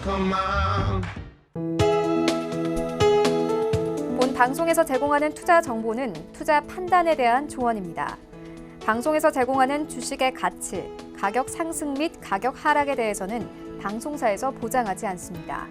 본 방송에서 제공하는 투자 정보는 투자 판단에 대한 조언입니다. 방송에서 제공하는 주식의 가치, 가격 상승 및 가격 하락에 대해서는 방송사에서 보장하지 않습니다.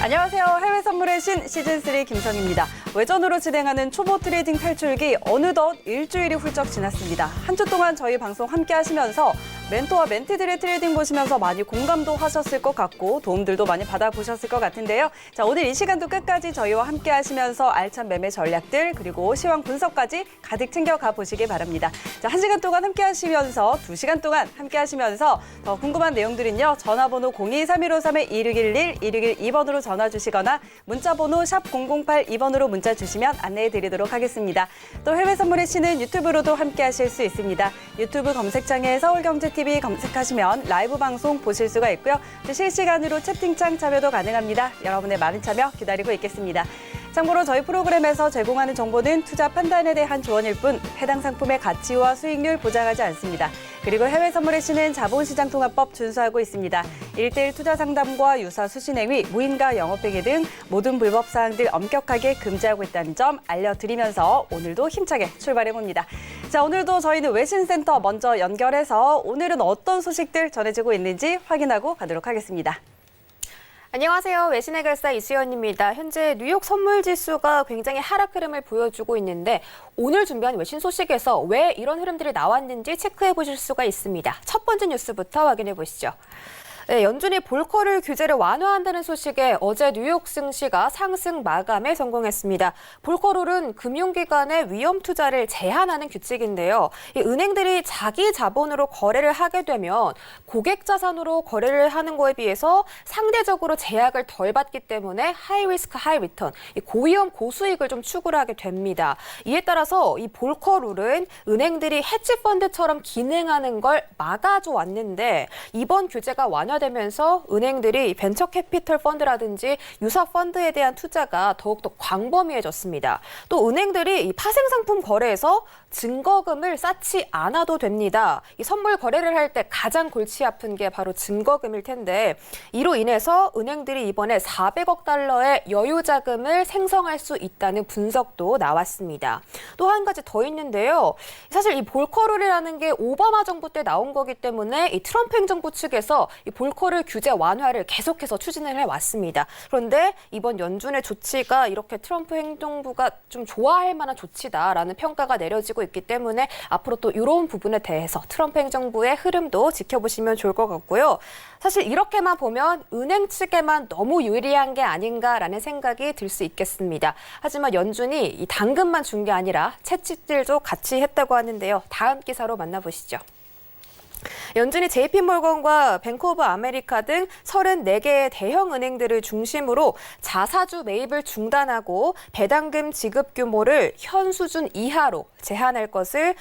안녕하세요. 해외 선물의 신 시즌3 김선희입니다. 외전으로 진행하는 초보 트레이딩 탈출기 어느덧 일주일이 훌쩍 지났습니다. 한 주 동안 저희 방송 함께 하시면서 멘토와 멘티들의 트레이딩 보시면서 많이 공감도 하셨을 것 같고 도움들도 많이 받아보셨을 것 같은데요. 자, 오늘 이 시간도 끝까지 저희와 함께 하시면서 알찬 매매 전략들 그리고 시황 분석까지 가득 챙겨가 보시기 바랍니다. 자, 1시간 동안 함께 하시면서 2시간 동안 함께 하시면서 더 궁금한 내용들은요. 전화번호 02-3153-2611, 2612번으로 전화 주시거나 문자번호 샵 0082번으로 문자 주시면 안내해 드리도록 하겠습니다. 또 해외 선물의 신은 유튜브로도 함께 하실 수 있습니다. 유튜브 검색창에 서울경제TV 검색하시면 라이브 방송 보실 수가 있고요. 또 실시간으로 채팅창 참여도 가능합니다. 여러분의 많은 참여 기다리고 있겠습니다. 참고로 저희 프로그램에서 제공하는 정보는 투자 판단에 대한 조언일 뿐 해당 상품의 가치와 수익률 보장하지 않습니다. 그리고 해외 선물의 신은 자본시장통합법 준수하고 있습니다. 1:1 투자 상담과 유사 수신행위, 무인가 영업행위 등 모든 불법 사항들 엄격하게 금지하고 있다는 점 알려드리면서 오늘도 힘차게 출발해봅니다. 자, 오늘도 저희는 외신센터 먼저 연결해서 오늘은 어떤 소식들 전해지고 있는지 확인하고 가도록 하겠습니다. 안녕하세요. 외신해결사 이수연입니다. 현재 뉴욕 선물지수가 굉장히 하락 흐름을 보여주고 있는데 오늘 준비한 외신 소식에서 왜 이런 흐름들이 나왔는지 체크해 보실 수가 있습니다. 첫 번째 뉴스부터 확인해 보시죠. 네, 연준이 볼커를 규제를 완화한다는 소식에 어제 뉴욕 증시가 상승 마감에 성공했습니다. 볼커룰은 금융기관의 위험 투자를 제한하는 규칙인데요. 이 은행들이 자기 자본으로 거래를 하게 되면 고객 자산으로 거래를 하는 거에 비해서 상대적으로 제약을 덜 받기 때문에 하이 리스크 하이 리턴, 고위험 고수익을 좀 추구를 하게 됩니다. 이에 따라서 이 볼커룰은 은행들이 헤지 펀드처럼 기능하는 걸 막아줘 왔는데 이번 규제가 완화되면서 은행들이 벤처 캐피털 펀드라든지 유사 펀드에 대한 투자가 더욱더 광범위해졌습니다. 또 은행들이 이 파생 상품 거래에서 증거금을 쌓지 않아도 됩니다. 이 선물 거래를 할 때 가장 골치 아픈 게 바로 증거금일 텐데 이로 인해서 은행들이 이번에 400억 달러의 여유 자금을 생성할 수 있다는 분석도 나왔습니다. 또 한 가지 더 있는데요. 사실 이 볼커룰이라는 게 오바마 정부 때 나온 거기 때문에 이 트럼프 행정부 측에서 이 볼커룰 규제 완화를 계속해서 추진을 해왔습니다. 그런데 이번 연준의 조치가 이렇게 트럼프 행정부가 좀 좋아할 만한 조치다라는 평가가 내려지고 있기 때문에 앞으로 또 이런 부분에 대해서 트럼프 행정부의 흐름도 지켜보시면 좋을 것 같고요. 사실 이렇게만 보면 은행 측에만 너무 유리한 게 아닌가라는 생각이 들 수 있겠습니다. 하지만 연준이 이 당근만 준 게 아니라 채찍질도 같이 했다고 하는데요. 다음 기사로 만나보시죠. 연준이 JP모건과 뱅크 오브 아메리카 등 34개의 대형 은행들을 중심으로 자사주 매입을 중단하고 배당금 지급 규모를 현 수준 이하로 제한할 것을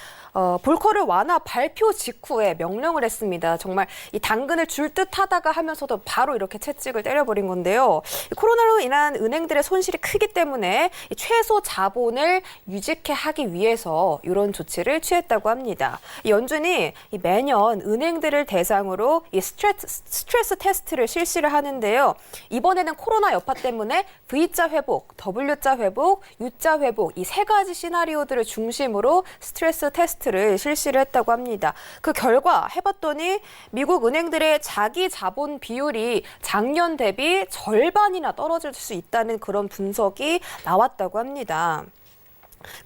볼커를 완화 발표 직후에 명령을 했습니다. 정말 이 당근을 줄 듯 하다가 하면서도 바로 이렇게 채찍을 때려버린 건데요. 코로나로 인한 은행들의 손실이 크기 때문에 최소 자본을 유지케 하기 위해서 이런 조치를 취했다고 합니다. 연준이 매년 은행들을 대상으로 이 스트레스 테스트를 실시를 하는데요. 이번에는 코로나 여파 때문에 V자 회복, W자 회복, U자 회복 이 세 가지 시나리오들을 중심으로 스트레스 테스트를 실시를 했다고 합니다. 그 결과 해봤더니 미국 은행들의 자기 자본 비율이 작년 대비 절반이나 떨어질 수 있다는 그런 분석이 나왔다고 합니다.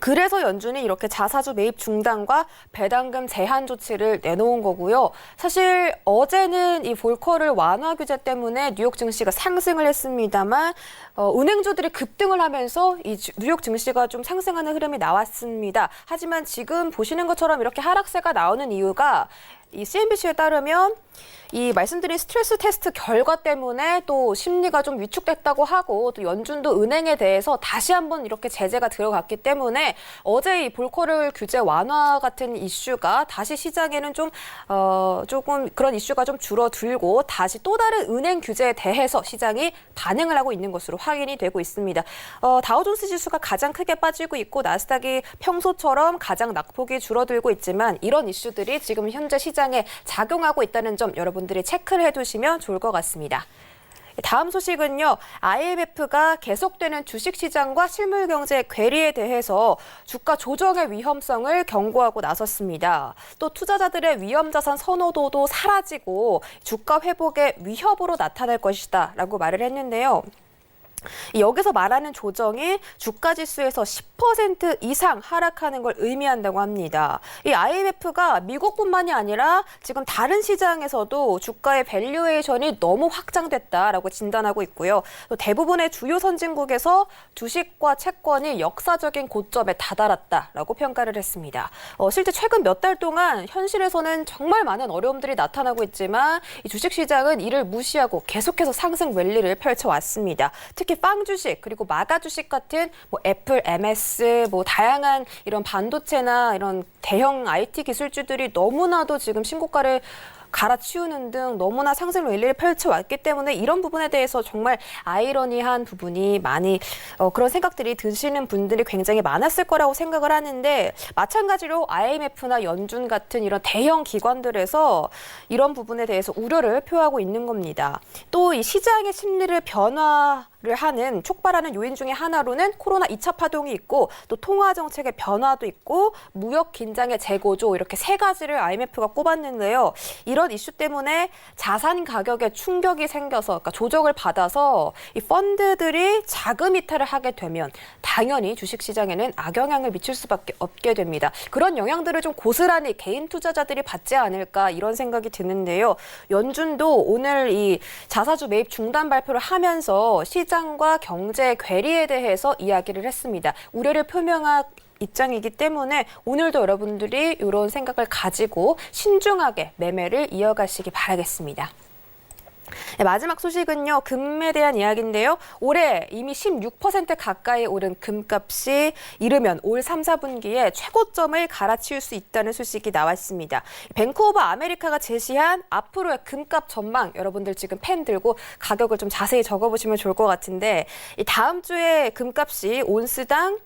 그래서 연준이 이렇게 자사주 매입 중단과 배당금 제한 조치를 내놓은 거고요. 사실 어제는 이 볼커를 완화 규제 때문에 뉴욕 증시가 상승을 했습니다만 은행주들이 급등을 하면서 이 뉴욕 증시가 좀 상승하는 흐름이 나왔습니다. 하지만 지금 보시는 것처럼 이렇게 하락세가 나오는 이유가 이 CNBC에 따르면 이 말씀드린 스트레스 테스트 결과 때문에 또 심리가 좀 위축됐다고 하고 또 연준도 은행에 대해서 다시 한번 이렇게 제재가 들어갔기 때문에 어제 이 볼커럴 규제 완화 같은 이슈가 다시 시장에는 좀 조금 그런 이슈가 좀 줄어들고 다시 또 다른 은행 규제에 대해서 시장이 반응을 하고 있는 것으로 확인이 되고 있습니다. 다우존스 지수가 가장 크게 빠지고 있고 나스닥이 평소처럼 가장 낙폭이 줄어들고 있지만 이런 이슈들이 지금 현재 시장에 작용하고 있다는 점 여러분들이 체크를 해두시면 좋을 것 같습니다. 다음 소식은요. IMF가 계속되는 주식시장과 실물경제 괴리에 대해서 주가 조정의 위험성을 경고하고 나섰습니다. 또 투자자들의 위험자산 선호도도 사라지고 주가 회복의 위협으로 나타날 것이다 라고 말을 했는데요. 여기서 말하는 조정이 주가 지수에서 10% 이상 하락하는 걸 의미한다고 합니다. 이 IMF가 미국뿐만이 아니라 지금 다른 시장에서도 주가의 밸류에이션이 너무 확장됐다라고 진단하고 있고요. 또 대부분의 주요 선진국에서 주식과 채권이 역사적인 고점에 다다랐다라고 평가를 했습니다. 실제 최근 몇 달 동안 현실에서는 정말 많은 어려움들이 나타나고 있지만 이 주식시장은 이를 무시하고 계속해서 상승 랠리를 펼쳐왔습니다. 특히 빵 주식 그리고 마가 주식 같은 뭐 애플, MS, 뭐 다양한 이런 반도체나 이런 대형 IT 기술주들이 너무나도 지금 신고가를 갈아치우는 등 너무나 상승 랠리를 펼쳐왔기 때문에 이런 부분에 대해서 정말 아이러니한 부분이 많이 그런 생각들이 드시는 분들이 굉장히 많았을 거라고 생각을 하는데 마찬가지로 IMF나 연준 같은 이런 대형 기관들에서 이런 부분에 대해서 우려를 표하고 있는 겁니다. 또 이 시장의 심리를 변화를 하는 촉발하는 요인 중에 하나로는 코로나 2차 파동이 있고 또 통화 정책의 변화도 있고 무역 긴장의 재고조 이렇게 세 가지를 IMF가 꼽았는데요. 이런 이슈 때문에 자산 가격에 충격이 생겨서 그러니까 조정을 받아서 이 펀드들이 자금 이탈을 하게 되면 당연히 주식시장에는 악영향을 미칠 수밖에 없게 됩니다. 그런 영향들을 좀 고스란히 개인 투자자들이 받지 않을까 이런 생각이 드는데요. 연준도 오늘 이 자사주 매입 중단 발표를 하면서 시장과 경제 괴리에 대해서 이야기를 했습니다. 우려를 표명한 입장이기 때문에 오늘도 여러분들이 이런 생각을 가지고 신중하게 매매를 이어가시기 바라겠습니다. 네, 마지막 소식은요. 금에 대한 이야기인데요. 올해 이미 16% 가까이 오른 금값이 이르면 올 3, 4분기에 최고점을 갈아치울 수 있다는 소식이 나왔습니다. 뱅크 오브 아메리카가 제시한 앞으로의 금값 전망 여러분들 지금 펜 들고 가격을 좀 자세히 적어보시면 좋을 것 같은데 이 다음 주에 금값이 온스당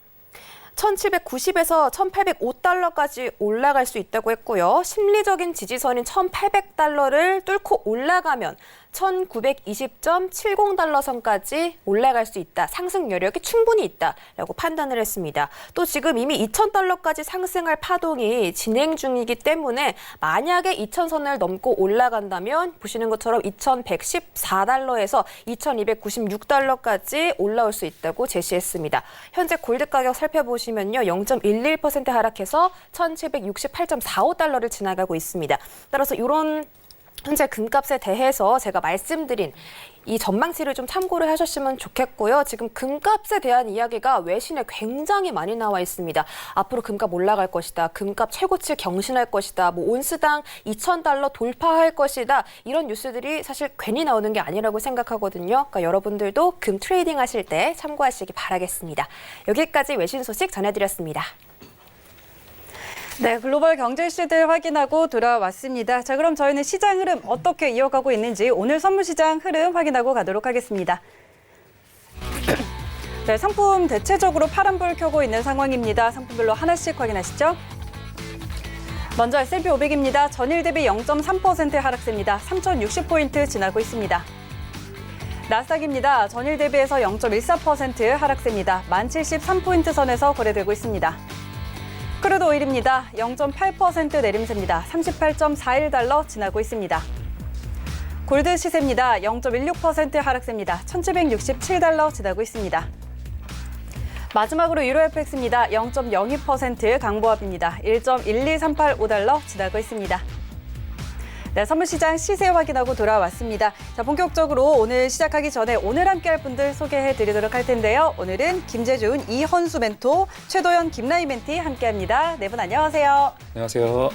1790에서 1805달러까지 올라갈 수 있다고 했고요. 심리적인 지지선인 1800달러를 뚫고 올라가면 1920.70달러 선까지 올라갈 수 있다. 상승 여력이 충분히 있다라고 판단을 했습니다. 또 지금 이미 2000달러까지 상승할 파동이 진행 중이기 때문에 만약에 2000선을 넘고 올라간다면 보시는 것처럼 2114달러에서 2296달러까지 올라올 수 있다고 제시했습니다. 현재 골드 가격 살펴보시면요. 0.11% 하락해서 1768.45달러를 지나가고 있습니다. 따라서 이런 현재 금값에 대해서 제가 말씀드린 이 전망치를 좀 참고를 하셨으면 좋겠고요. 지금 금값에 대한 이야기가 외신에 굉장히 많이 나와 있습니다. 앞으로 금값 올라갈 것이다. 금값 최고치 경신할 것이다. 뭐 온스당 2000달러 돌파할 것이다. 이런 뉴스들이 사실 괜히 나오는 게 아니라고 생각하거든요. 그러니까 여러분들도 금 트레이딩 하실 때 참고하시기 바라겠습니다. 여기까지 외신 소식 전해드렸습니다. 네, 글로벌 경제 이슈들 확인하고 돌아왔습니다. 자, 그럼 저희는 시장 흐름 어떻게 이어가고 있는지 오늘 선물시장 흐름 확인하고 가도록 하겠습니다. 네, 상품 대체적으로 파란불 켜고 있는 상황입니다. 상품별로 하나씩 확인하시죠. 먼저 S&P 500입니다. 전일 대비 0.3% 하락세입니다. 3060포인트 지나고 있습니다. 나스닥입니다. 전일 대비해서 0.14% 하락세입니다. 1073포인트 선에서 거래되고 있습니다. 크루드 오일입니다. 0.8% 내림세입니다. 38.41달러 지나고 있습니다. 골드 시세입니다. 0.16% 하락세입니다. 1767달러 지나고 있습니다. 마지막으로 유로 FX입니다. 0.02% 강보합입니다. 1.12385달러 지나고 있습니다. 네, 선물시장 시세 확인하고 돌아왔습니다. 자, 본격적으로 오늘 시작하기 전에 오늘 함께할 분들 소개해드리도록 할 텐데요. 오늘은 김재준, 이헌수 멘토, 최도연, 김라희 멘티 함께합니다. 네 분 안녕하세요. 안녕하세요.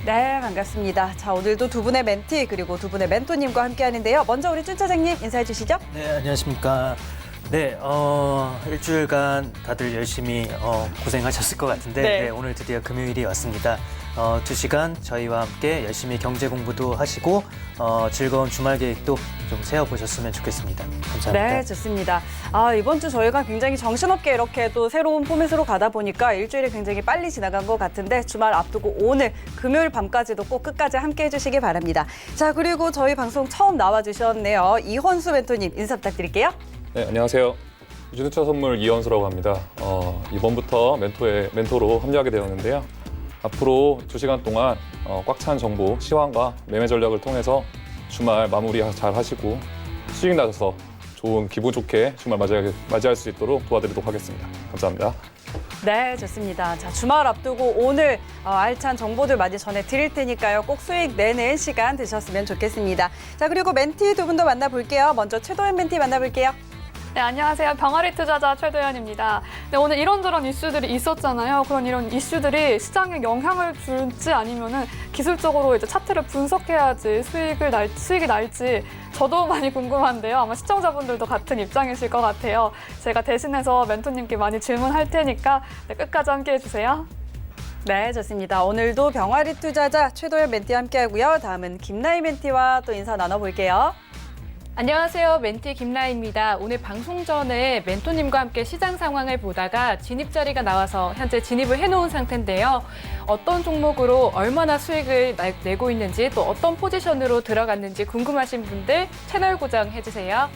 네, 반갑습니다. 자, 오늘도 두 분의 멘티 그리고 두 분의 멘토님과 함께 하는데요. 먼저 우리 준 차장님 인사해 주시죠. 네, 안녕하십니까. 네, 일주일간 다들 열심히 고생하셨을 것 같은데 네. 네, 오늘 드디어 금요일이 왔습니다. 2시간 저희와 함께 열심히 경제 공부도 하시고 즐거운 주말 계획도 좀 세워보셨으면 좋겠습니다. 감사합니다. 네, 좋습니다. 이번 주 저희가 굉장히 정신없게 이렇게 또 새로운 포맷으로 가다 보니까 일주일이 굉장히 빨리 지나간 것 같은데 주말 앞두고 오늘 금요일 밤까지도 꼭 끝까지 함께 해주시기 바랍니다. 자, 그리고 저희 방송 처음 나와주셨네요. 이헌수 멘토님 인사 부탁드릴게요. 네, 안녕하세요. 유주투자 선물 이현수라고 합니다. 이번부터 멘토로 합류하게 되었는데요. 앞으로 2시간 동안 꽉 찬 정보, 시황과 매매 전략을 통해서 주말 마무리 잘 하시고 수익 나셔서 좋은 기분 좋게 주말 맞이할 수 있도록 도와드리도록 하겠습니다. 감사합니다. 네, 좋습니다. 자, 주말 앞두고 오늘 알찬 정보들 많이 전해드릴 테니까요. 꼭 수익 내는 시간 되셨으면 좋겠습니다. 자, 그리고 멘티 두 분 더 만나볼게요. 먼저 최도현 멘티 만나볼게요. 네, 안녕하세요. 병아리 투자자 최도연입니다. 네, 오늘 이런저런 이슈들이 있었잖아요. 그런 이런 이슈들이 시장에 영향을 줄지 아니면은 기술적으로 이제 차트를 분석해야지 수익이 날지 저도 많이 궁금한데요. 아마 시청자분들도 같은 입장이실 것 같아요. 제가 대신해서 멘토님께 많이 질문할 테니까 네, 끝까지 함께 해주세요. 네, 좋습니다. 오늘도 병아리 투자자 최도현 멘티와 함께하고요. 다음은 김나희 멘티와 또 인사 나눠볼게요. 안녕하세요. 멘티 김라입니다. 오늘 방송 전에 멘토님과 함께 시장 상황을 보다가 진입 자리가 나와서 현재 진입을 해놓은 상태인데요. 어떤 종목으로 얼마나 수익을 내고 있는지 또 어떤 포지션으로 들어갔는지 궁금하신 분들 채널 고정 해주세요.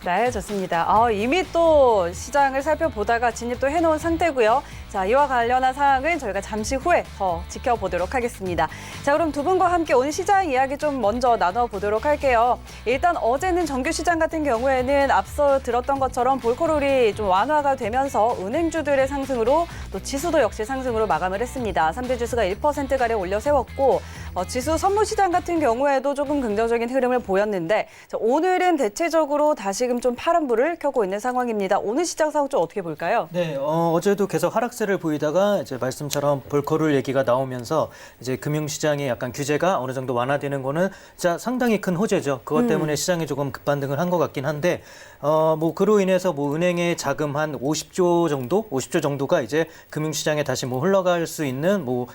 네, 좋습니다. 이미 또 시장을 살펴보다가 진입도 해놓은 상태고요. 자, 이와 관련한 사항은 저희가 잠시 후에 더 지켜보도록 하겠습니다. 자, 그럼 두 분과 함께 오늘 시장 이야기 좀 먼저 나눠보도록 할게요. 일단 어제는 정규 시장 같은 경우에는 앞서 들었던 것처럼 볼코롤이 좀 완화가 되면서 은행주들의 상승으로 또 지수도 역시 상승으로 마감을 했습니다. 3대 지수가 1%가량 올려 세웠고 지수 선물 시장 같은 경우에도 조금 긍정적인 흐름을 보였는데 자, 오늘은 대체적으로 다시금 좀 파란불을 켜고 있는 상황입니다. 오늘 시장 상황 좀 어떻게 볼까요? 네, 어제도 계속 하락세를 보이다가 이제 말씀처럼 볼커룰 얘기가 나오면서 이제 금융시장의 약간 규제가 어느 정도 완화되는 거는 진짜 상당히 큰 호재죠. 그것 때문에 시장이 조금 급반등을 한 것 같긴 한데 뭐 그로 인해서 뭐 은행의 자금 한 50조 정도가 이제 금융시장에 다시 뭐 흘러갈 수 있는 뭐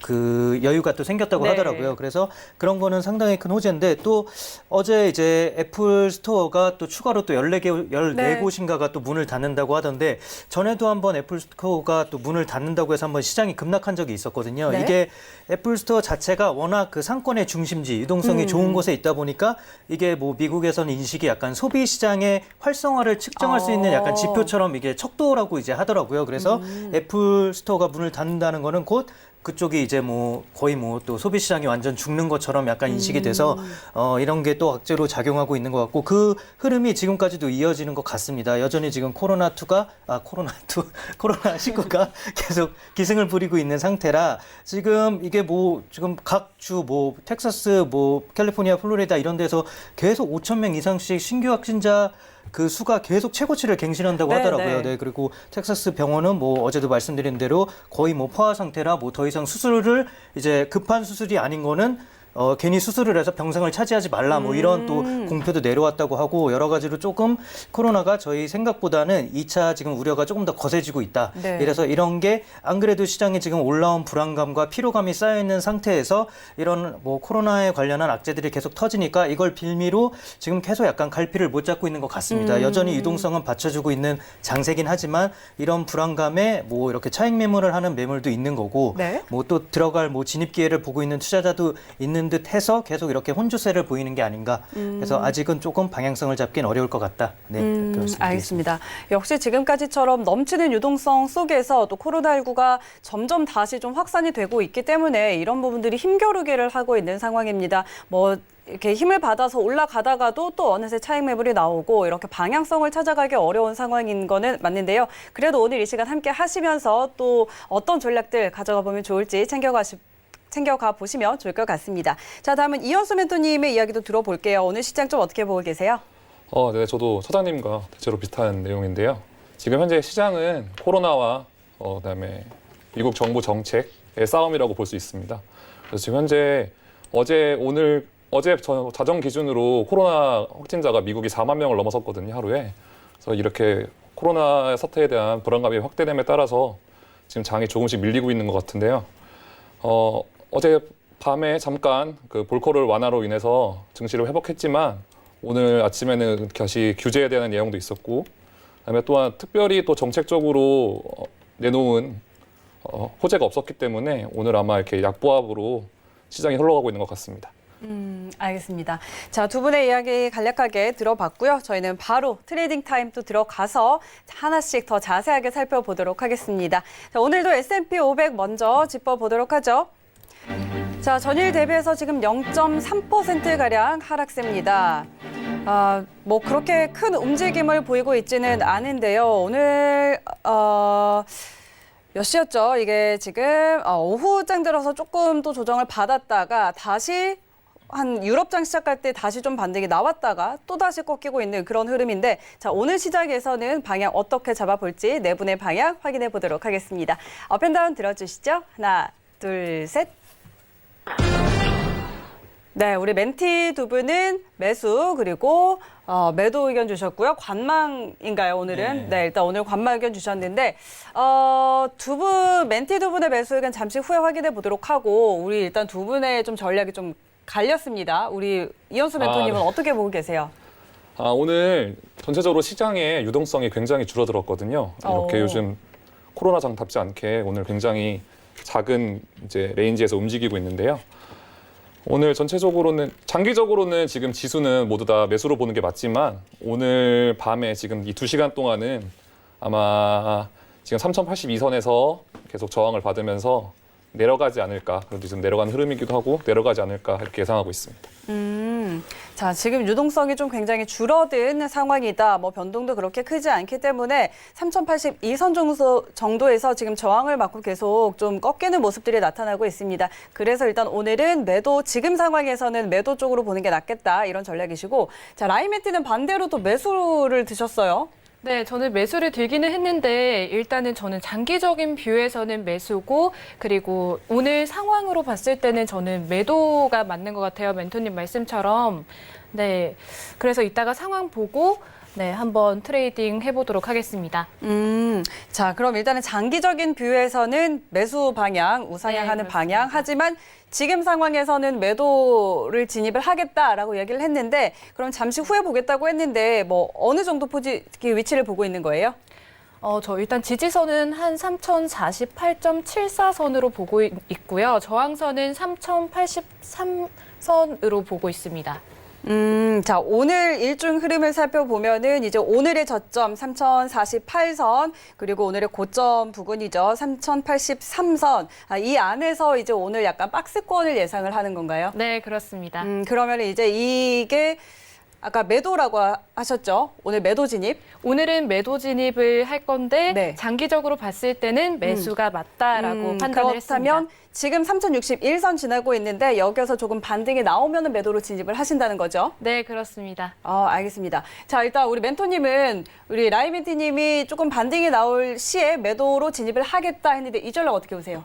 그 여유가 또 생겼다고 네. 하더라고요. 그래서 그런 거는 상당히 큰 호재인데 또 어제 이제 애플 스토어가 또 추가로 또 14곳인가가 또 문을 닫는다고 하던데 전에도 한번 애플 스토어가 또 문을 닫는다고 해서 한번 시장이 급락한 적이 있었거든요. 네. 이게 애플 스토어 자체가 워낙 그 상권의 중심지, 유동성이 좋은 곳에 있다 보니까 이게 뭐 미국에서는 인식이 약간 소비 시장의 활성화를 측정할 수 있는 약간 지표처럼 이게 척도라고 이제 하더라고요. 그래서 애플 스토어가 문을 닫는다는 거는 곧 그쪽이 이제 뭐 거의 뭐 또 소비 시장이 완전 죽는 것처럼 약간 인식이 돼서 이런 게 또 악재로 작용하고 있는 것 같고 그 흐름이 지금까지도 이어지는 것 같습니다. 여전히 지금 코로나19가 계속 기승을 부리고 있는 상태라 지금 이게 뭐 지금 각 주 뭐 텍사스 뭐 캘리포니아 플로리다 이런 데서 계속 5천 명 이상씩 신규 확진자 그 수가 계속 최고치를 갱신한다고 네, 하더라고요. 네. 네, 그리고 텍사스 병원은 뭐 어제도 말씀드린 대로 거의 뭐 포화 상태라 뭐 더 이상 수술을 이제 급한 수술이 아닌 거는 괜히 수술을 해서 병상을 차지하지 말라 뭐 이런 또 공표도 내려왔다고 하고 여러 가지로 조금 코로나가 저희 생각보다는 2차 지금 우려가 조금 더 거세지고 있다. 네. 이래서 이런 게 안 그래도 시장에 지금 올라온 불안감과 피로감이 쌓여 있는 상태에서 이런 뭐 코로나에 관련한 악재들이 계속 터지니까 이걸 빌미로 지금 계속 약간 갈피를 못 잡고 있는 것 같습니다. 여전히 유동성은 받쳐주고 있는 장세긴 하지만 이런 불안감에 뭐 이렇게 차익 매물을 하는 매물도 있는 거고 네. 뭐 또 들어갈 뭐 진입 기회를 보고 있는 투자자도 있는 듯 해서 계속 이렇게 혼주세를 보이는 게 아닌가. 그래서 아직은 조금 방향성을 잡긴 어려울 것 같다. 네, 그렇게 말씀드리겠습니다. 알겠습니다. 역시 지금까지처럼 넘치는 유동성 속에서 또 코로나19가 점점 다시 좀 확산이 되고 있기 때문에 이런 부분들이 힘겨루기를 하고 있는 상황입니다. 뭐 이렇게 힘을 받아서 올라가다가도 또 어느새 차익 매물이 나오고 이렇게 방향성을 찾아가기 어려운 상황인 거는 맞는데요. 그래도 오늘 이 시간 함께 하시면서 또 어떤 전략들 가져가 보면 좋을지 챙겨가 보시면 좋을 것 같습니다. 자, 다음은 이현수 멘토님의 이야기도 들어볼게요. 오늘 시장 좀 어떻게 보고 계세요? 네, 저도 차장님과 대체로 비슷한 내용인데요. 지금 현재 시장은 코로나와 그다음에 미국 정부 정책의 싸움이라고 볼 수 있습니다. 그래서 지금 현재 어제 자정 기준으로 코로나 확진자가 미국이 4만 명을 넘어섰거든요, 하루에. 그래서 이렇게 코로나 사태에 대한 불안감이 확대됨에 따라서 지금 장이 조금씩 밀리고 있는 것 같은데요. 어제 밤에 잠깐 그 볼커럴 완화로 인해서 증시를 회복했지만 오늘 아침에는 다시 규제에 대한 내용도 있었고, 그다음에 또한 특별히 또 정책적으로 내놓은 호재가 없었기 때문에 오늘 아마 이렇게 약보합으로 시장이 흘러가고 있는 것 같습니다. 알겠습니다. 자, 두 분의 이야기 간략하게 들어봤고요. 저희는 바로 트레이딩 타임 또 들어가서 하나씩 더 자세하게 살펴보도록 하겠습니다. 자, 오늘도 S&P 500 먼저 짚어보도록 하죠. 자, 전일 대비해서 지금 0.3%가량 하락세입니다. 뭐 그렇게 큰 움직임을 보이고 있지는 않은데요. 오늘 몇 시였죠? 이게 지금 오후장 들어서 조금 또 조정을 받았다가 다시 한 유럽장 시작할 때 다시 좀 반등이 나왔다가 또 다시 꺾이고 있는 그런 흐름인데, 자, 오늘 시장에서는 방향 어떻게 잡아볼지 네 분의 방향 확인해 보도록 하겠습니다. 업앤다운 들어주시죠. 하나, 둘, 셋. 네, 우리 멘티 두 분은 매수 그리고 매도 의견 주셨고요. 관망인가요, 오늘은? 네, 일단 오늘 관망 의견 주셨는데 멘티 두 분의 매수 의견 잠시 후에 확인해 보도록 하고, 우리 일단 두 분의 좀 전략이 좀 갈렸습니다. 우리 이현수 멘토님은 네. 어떻게 보고 계세요? 오늘 전체적으로 시장의 유동성이 굉장히 줄어들었거든요. 이렇게 요즘 코로나장답지 않게 오늘 굉장히 작은 이제 레인지에서 움직이고 있는데요. 오늘 전체적으로는 장기적으로는 지금 지수는 모두 다 매수로 보는 게 맞지만 오늘 밤에 지금 이 2시간 동안은 아마 지금 3082선에서 계속 저항을 받으면서 내려가지 않을까, 그래도 지금 내려가는 흐름이기도 하고 내려가지 않을까 이렇게 예상하고 있습니다. 자, 지금 유동성이 좀 굉장히 줄어든 상황이다. 뭐 변동도 그렇게 크지 않기 때문에 3082선 정도에서 지금 저항을 맞고 계속 좀 꺾이는 모습들이 나타나고 있습니다. 그래서 일단 오늘은 매도, 지금 상황에서는 매도 쪽으로 보는 게 낫겠다, 이런 전략이시고, 자, 라이멘티는 반대로 또 매수를 드셨어요. 네, 저는 매수를 들기는 했는데 일단은 저는 장기적인 뷰에서는 매수고, 그리고 오늘 상황으로 봤을 때는 저는 매도가 맞는 것 같아요. 멘토님 말씀처럼. 네, 그래서 이따가 상황 보고 네, 한번 트레이딩 해보도록 하겠습니다. 자, 그럼 일단은 장기적인 뷰에서는 매수 방향, 우상향하는 방향. 하지만 지금 상황에서는 매도를 진입을 하겠다라고 얘기를 했는데, 그럼 잠시 후에 보겠다고 했는데 뭐 어느 정도 위치를 보고 있는 거예요? 저 일단 지지선은 한 3048.74선으로 보고 있고요. 저항선은 3083선으로 보고 있습니다. 자, 오늘 일중 흐름을 살펴보면은 이제 오늘의 저점 3048선, 그리고 오늘의 고점 부근이죠. 3083선. 이 안에서 이제 오늘 약간 박스권을 예상을 하는 건가요? 네, 그렇습니다. 그러면 이제 이게 아까 매도라고 하셨죠? 오늘 매도 진입? 오늘은 매도 진입을 할 건데 네. 장기적으로 봤을 때는 매수가 맞다라고 판단을 그렇다면 했습니다. 지금 3061선 지나고 있는데 여기서 조금 반등이 나오면 매도로 진입을 하신다는 거죠? 네, 그렇습니다. 알겠습니다. 자, 일단 우리 멘토님은, 우리 라이멘티님이 조금 반등이 나올 시에 매도로 진입을 하겠다 했는데 이 전략 어떻게 보세요?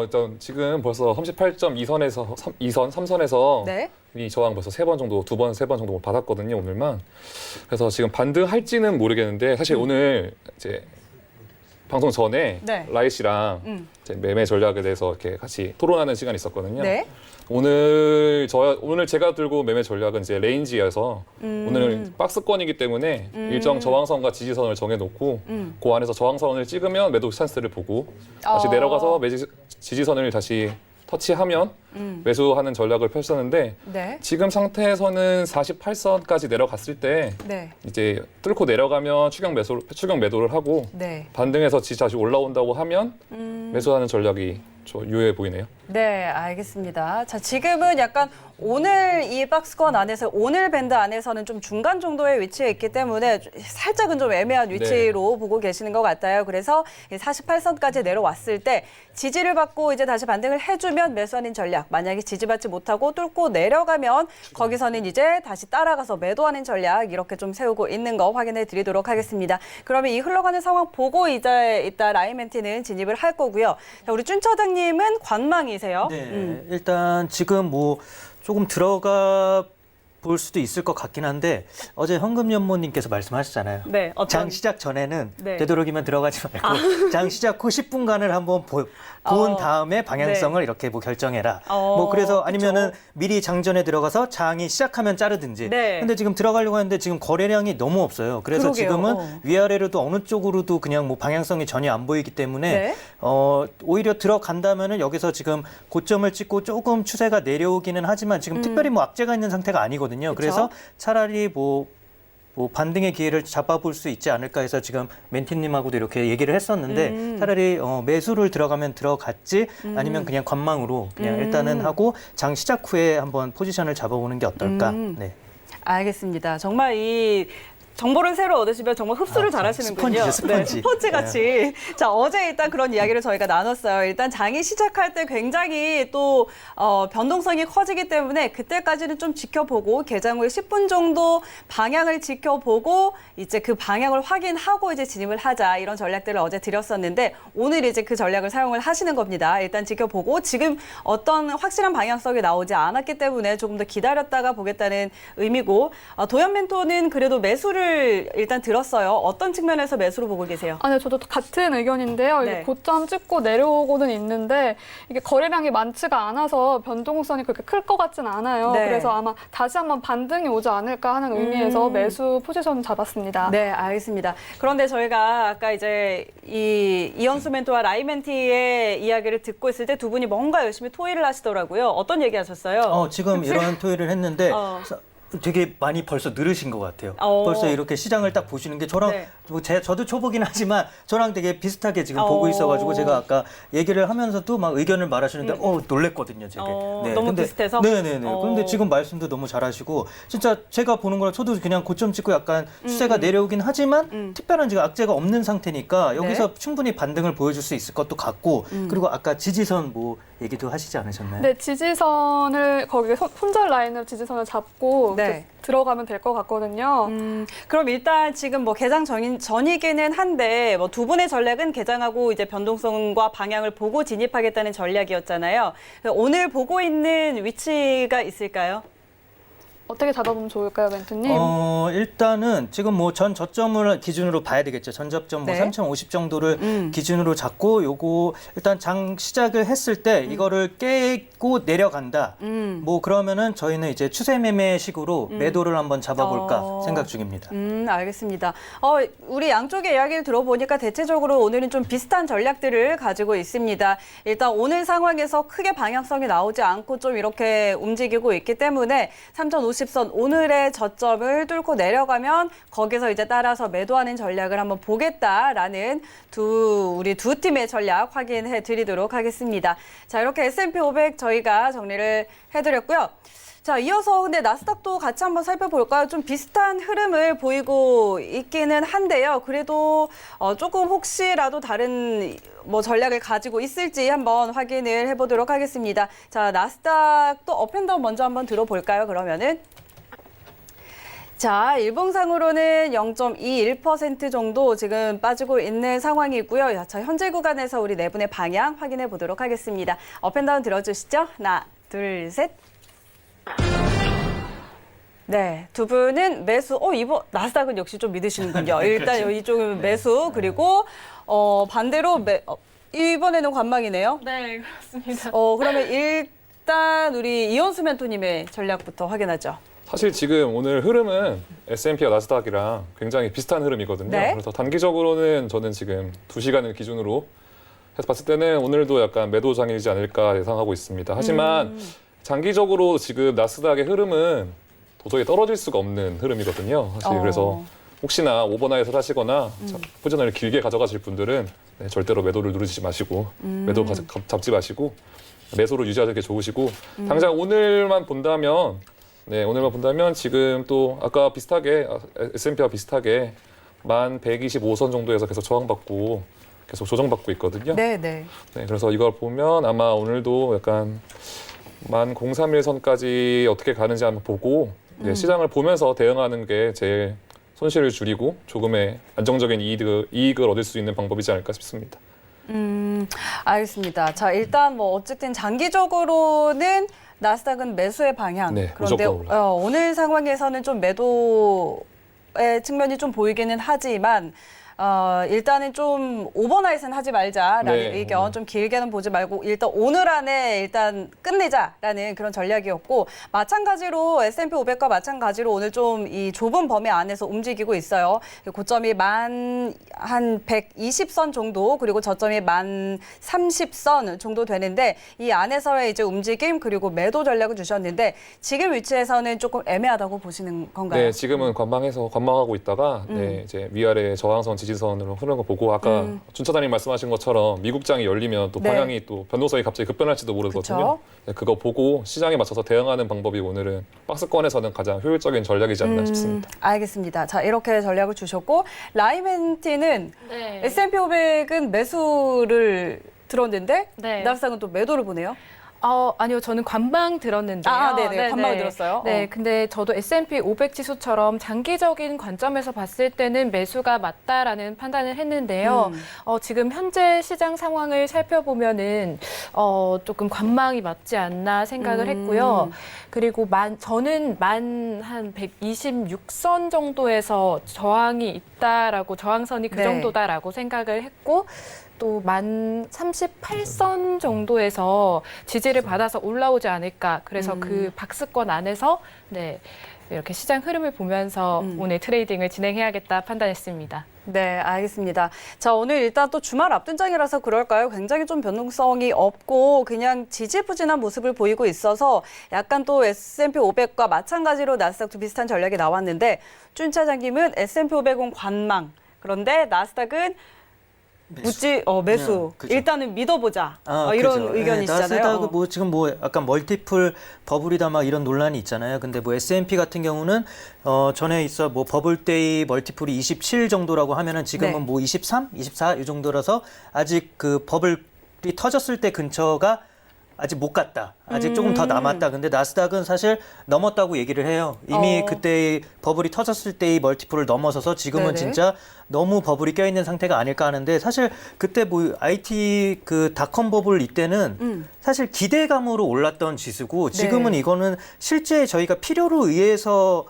일단 지금 벌써 38.2선에서 3선에서 네. 이 저항 벌써 3번 정도, 2번, 3번 정도 받았거든요, 오늘만. 그래서 지금 반등할지는 모르겠는데 사실 오늘 이제 방송 전에 네. 라이 씨랑 이제 매매 전략에 대해서 이렇게 같이 토론하는 시간이 있었거든요. 네. 오늘 제가 들고 매매 전략은 이제 레인지여서 오늘 박스권이기 때문에 일정 저항선과 지지선을 정해놓고 그 안에서 저항선을 찍으면 매도 찬스를 보고 다시 내려가서 지지선을 다시 터치하면 매수하는 전략을 펼쳤는데 네. 지금 상태에서는 48선까지 내려갔을 때 네. 이제 뚫고 내려가면 추격 매도를 하고 네. 반등해서 다시 올라온다고 하면 매수하는 전략이 유효해 보이네요. 네, 알겠습니다. 자, 지금은 약간 오늘 이 박스권 안에서, 오늘 밴드 안에서는 좀 중간 정도의 위치에 있기 때문에 살짝은 좀 애매한 위치로 보고 계시는 것 같아요. 그래서 48선까지 내려왔을 때 지지를 받고 이제 다시 반등을 해주면 매수하는 전략, 만약에 지지받지 못하고 뚫고 내려가면 거기서는 이제 다시 따라가서 매도하는 전략, 이렇게 좀 세우고 있는 거 확인해 드리도록 하겠습니다. 그러면 이 흘러가는 상황 보고 이제 이따 라이멘티는 진입을 할 거고요. 자, 우리 준 차장님은 관망이 입장이세요? 네, 일단 지금 뭐 조금 들어가 볼 수도 있을 것 같긴 한데 어제 현금연모님께서 말씀하셨잖아요. 네, 장 시작 전에는 네. 되도록이면 들어가지 말고 장 시작 후 10분간을 한번 본 다음에 방향성을 이렇게 뭐 결정해라. 뭐 그래서 아니면은 미리 장전에 들어가서 장이 시작하면 자르든지. 네. 근데 지금 들어가려고 하는데 지금 거래량이 너무 없어요. 그래서 그러게요. 지금은 위아래로도 어느 쪽으로도 그냥 뭐 방향성이 전혀 안 보이기 때문에 네. 오히려 들어간다면은 여기서 지금 고점을 찍고 조금 추세가 내려오기는 하지만 지금 특별히 뭐 악재가 있는 상태가 아니거든요. 그쵸? 그래서 차라리 뭐 반등의 기회를 잡아볼 수 있지 않을까 해서 지금 멘티님하고도 이렇게 얘기를 했었는데 차라리 매수를 들어가면 들어갔지 아니면 그냥 관망으로 그냥 일단은 하고 장 시작 후에 한번 포지션을 잡아보는 게 어떨까. 네. 알겠습니다. 정말 이 정보를 새로 얻으시면 정말 흡수를 잘하시는군요. 스펀지죠, 스펀지. 네, 스펀지 같이. 자, 어제 일단 그런 이야기를 저희가 나눴어요. 일단 장이 시작할 때 굉장히 또 변동성이 커지기 때문에 그때까지는 좀 지켜보고 개장 후에 10분 정도 방향을 지켜보고 이제 그 방향을 확인하고 이제 진입을 하자 이런 전략들을 어제 드렸었는데 오늘 이제 그 전략을 사용을 하시는 겁니다. 일단 지켜보고 지금 어떤 확실한 방향성이 나오지 않았기 때문에 조금 더 기다렸다가 보겠다는 의미고 도연 멘토는 그래도 매수를 일단 들었어요. 어떤 측면에서 매수로 보고 계세요? 네, 저도 같은 의견인데요. 네. 이게 고점 찍고 내려오고는 있는데 이게 거래량이 많지가 않아서 변동성이 그렇게 클 것 같진 않아요. 네. 그래서 아마 다시 한번 반등이 오지 않을까 하는 의미에서 매수 포지션 잡았습니다. 네, 알겠습니다. 그런데 저희가 아까 이제 이현수 멘토와 라이 멘티의 이야기를 듣고 있을 때 두 분이 뭔가 열심히 토의를 하시더라고요. 어떤 얘기 하셨어요? 지금 이런 토의를 했는데 되게 많이 벌써 늘으신 것 같아요. 벌써 이렇게 시장을 딱 보시는 게 저랑 네. 뭐 저도 초보긴 하지만 저랑 되게 비슷하게 지금 보고 있어가지고 제가 아까 얘기를 하면서도 막 의견을 말하시는데 놀랬거든요, 되게. 너무 비슷해서? 네네네. 그런데 지금 말씀도 너무 잘하시고 진짜 제가 보는 거랑 저도 그냥 고점 찍고 약간 추세가 내려오긴 하지만 특별한 지금 악재가 없는 상태니까 여기서 충분히 반등을 보여줄 수 있을 것도 같고 그리고 아까 지지선 뭐 얘기도 하시지 않으셨나요? 네, 지지선을 거기에 손절 라인으로 지지선을 잡고 네. 들어가면 될 것 같거든요. 그럼 일단 지금 뭐 개장 전이기는 한데 뭐 두 분의 전략은 개장하고 이제 변동성과 방향을 보고 진입하겠다는 전략이었잖아요. 오늘 보고 있는 위치가 있을까요? 어떻게 잡아보면 좋을까요, 멘토님? 일단은 지금 뭐 전 저점을 기준으로 봐야 되겠죠. 전 저점 뭐 네. 3,050 정도를 기준으로 잡고 요거 일단 장 시작을 했을 때 이거를 깨고 내려간다. 뭐 그러면은 저희는 이제 추세 매매식으로 매도를 한번 잡아볼까 생각 중입니다. 알겠습니다. 우리 양쪽의 이야기를 들어보니까 대체적으로 오늘은 좀 비슷한 전략들을 가지고 있습니다. 일단 오늘 상황에서 크게 방향성이 나오지 않고 좀 이렇게 움직이고 있기 때문에 3,050선 오늘의 저점을 뚫고 내려가면 거기서 이제 따라서 매도하는 전략을 한번 보겠다라는 우리 두 팀의 전략 확인해 드리도록 하겠습니다. 자, 이렇게 S&P 500 저희가 정리를 해드렸고요. 자, 이어서 근데 나스닥도 같이 한번 살펴볼까요? 좀 비슷한 흐름을 보이고 있기는 한데요. 그래도 조금 혹시라도 다른 뭐 전략을 가지고 있을지 한번 확인을 해보도록 하겠습니다. 자, 나스닥도 업앤다운 먼저 한번 들어볼까요? 그러면은. 자, 일봉상으로는 0.21% 정도 지금 빠지고 있는 상황이고요. 자, 현재 구간에서 우리 네 분의 방향 확인해 보도록 하겠습니다. 업앤다운 들어주시죠. 하나, 둘, 셋. 네, 두 분은 매수. 이번 나스닥은 역시 좀 믿으시는군요. 일단 이쪽은 매수 그리고 반대로 이번에는 관망이네요. 네, 그렇습니다. 그러면 일단 우리 이현수 멘토님의 전략부터 확인하죠. 사실 지금 오늘 흐름은 S&P와 나스닥이랑 굉장히 비슷한 흐름이거든요. 네. 그래서 단기적으로는 저는 지금 2시간을 기준으로 해서 봤을 때는 오늘도 약간 매도장이지 않을까 예상하고 있습니다. 하지만 장기적으로 지금 나스닥의 흐름은 도저히 떨어질 수가 없는 흐름이거든요. 사실 그래서 혹시나 오버나잇을 하시거나 포지션을 길게 가져가실 분들은 절대로 매도를 누르지 마시고 매도 잡지 마시고 매수로 유지하는 게 좋으시고 당장 오늘만 본다면 지금 또 아까 비슷하게 S&P와 비슷하게 1125선 정도에서 계속 저항받고 계속 조정받고 있거든요. 네. 그래서 이걸 보면 아마 오늘도 약간 1031선까지 어떻게 가는지 한번 보고 시장을 보면서 대응하는 게 제일 손실을 줄이고 조금의 안정적인 이익을 얻을 수 있는 방법이지 않을까 싶습니다. 알겠습니다. 자, 일단 뭐 어쨌든 장기적으로는 나스닥은 매수의 방향. 네, 그런데 무조건 올라요. 오늘 상황에서는 좀 매도의 측면이 좀 보이기는 하지만 일단은 좀 오버나잇은 하지 말자라는 네, 의견, 좀 길게는 보지 말고 일단 오늘 안에 일단 끝내자라는 그런 전략이었고, 마찬가지로 S&P 500과 마찬가지로 오늘 좀 이 좁은 범위 안에서 움직이고 있어요. 고점이 한 120선 정도, 그리고 저점이 30선 정도 되는데, 이 안에서의 이제 움직임 그리고 매도 전략을 주셨는데, 지금 위치에서는 조금 애매하다고 보시는 건가요? 네, 지금은 관망하고 있다가 네, 이제 위아래 저항선 지지선으로 흐르는 거 보고 아까 준 차장님 말씀하신 것처럼 미국장이 열리면 또 네. 방향이 또 변동성이 갑자기 급변할지도 모르거든요. 그쵸? 네, 그거 보고 시장에 맞춰서 대응하는 방법이 오늘은 박스권에서는 가장 효율적인 전략이지 않나 싶습니다. 알겠습니다. 자, 이렇게 전략을 주셨고, 라이멘티는 네. S&P 500은 매수를 들었는데 네. 나스닥은 또 매도를 보네요. 아니요, 저는 관망 들었는데요. 네네. 관망을 들었어요. 네, 근데 저도 S&P 500 지수처럼 장기적인 관점에서 봤을 때는 매수가 맞다라는 판단을 했는데요. 지금 현재 시장 상황을 살펴보면은 조금 관망이 맞지 않나 생각을 했고요. 그리고 저는 한 126선 정도에서 저항이 있다라고, 저항선이 그 네. 정도다라고 생각을 했고, 또 38선 정도에서 지지를 받아서 올라오지 않을까. 그래서 그 박스권 안에서 네, 이렇게 시장 흐름을 보면서 오늘 트레이딩을 진행해야겠다 판단했습니다. 네, 알겠습니다. 자, 오늘 일단 또 주말 앞둔장이라서 그럴까요? 굉장히 좀 변동성이 없고 그냥 지지부진한 모습을 보이고 있어서 약간 또 S&P 500과 마찬가지로 나스닥도 비슷한 전략이 나왔는데, 준 차장님은 S&P 500은 관망, 그런데 나스닥은 매수. 그죠. 일단은 믿어보자. 이런 그죠. 의견이시잖아요. 나스닥은 뭐 지금 뭐 약간 멀티플 버블이다 막 이런 논란이 있잖아요. 근데 뭐 S&P 같은 경우는 전에 있어 뭐 버블데이 멀티플이 27 정도라고 하면은 지금은 네. 뭐 23, 24 이 정도라서 아직 그 버블이 터졌을 때 근처가 아직 못 갔다. 아직 조금 더 남았다. 근데 나스닥은 사실 넘었다고 얘기를 해요. 이미 그때 버블이 터졌을 때의 멀티플을 넘어서서 지금은 네네. 진짜 너무 버블이 껴있는 상태가 아닐까 하는데, 사실 그때 뭐 IT 그 닷컴 버블 이때는 사실 기대감으로 올랐던 지수고, 지금은 네. 이거는 실제 저희가 필요로 의해서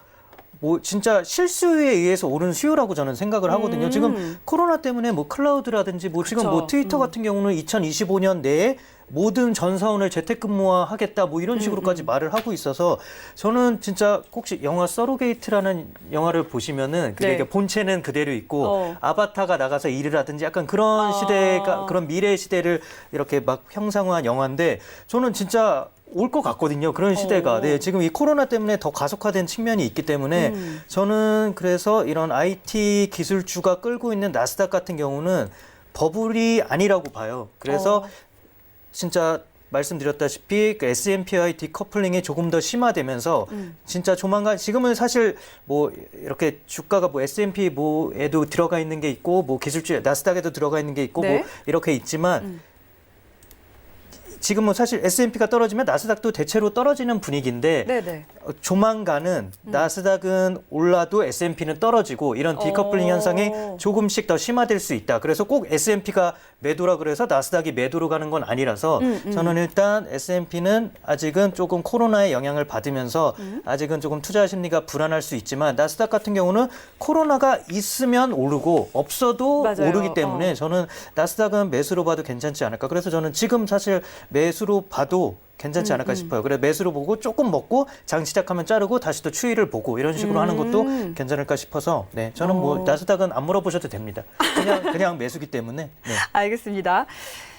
뭐 진짜 실수에 의해서 오른 수요라고 저는 생각을 하거든요. 지금 코로나 때문에 뭐 클라우드라든지 뭐 지금 뭐 트위터 같은 경우는 2025년 내에 모든 전사원을 재택근무화하겠다 뭐 이런 식으로까지 말을 하고 있어서, 저는 진짜 혹시 영화 서로게이트라는 영화를 보시면은 네. 이게 본체는 그대로 있고 아바타가 나가서 일을 하든지 약간 그런 시대가, 그런 미래 시대를 이렇게 막 형상화한 영화인데, 저는 진짜 올 것 같거든요. 그런 시대가. 네, 지금 이 코로나 때문에 더 가속화된 측면이 있기 때문에 저는 그래서 이런 IT 기술주가 끌고 있는 나스닥 같은 경우는 버블이 아니라고 봐요. 그래서 진짜 말씀드렸다시피 그 S&P와 디커플링이 조금 더 심화되면서 진짜 조만간, 지금은 사실 뭐 이렇게 주가가 뭐 S&P 뭐에도 들어가 있는 게 있고 뭐 기술주 나스닥에도 들어가 있는 게 있고 네. 뭐 이렇게 있지만 지금은 사실 S&P가 떨어지면 나스닥도 대체로 떨어지는 분위기인데, 네네. 조만간은 나스닥은 올라도 S&P는 떨어지고 이런 디커플링 현상이 조금씩 더 심화될 수 있다. 그래서 꼭 S&P가 매도라 그래서 나스닥이 매도로 가는 건 아니라서 저는 일단 S&P는 아직은 조금 코로나의 영향을 받으면서 아직은 조금 투자 심리가 불안할 수 있지만, 나스닥 같은 경우는 코로나가 있으면 오르고 없어도 맞아요. 오르기 때문에 저는 나스닥은 매수로 봐도 괜찮지 않을까. 그래서 저는 지금 사실 매수로 봐도 괜찮지 않을까 싶어요. 그래 매수로 보고 조금 먹고 장 시작하면 자르고 다시 또 추이를 보고 이런 식으로 하는 것도 괜찮을까 싶어서, 네, 저는 뭐 나스닥은 안 물어보셔도 됩니다. 그냥 매수기 때문에. 네. 알겠습니다.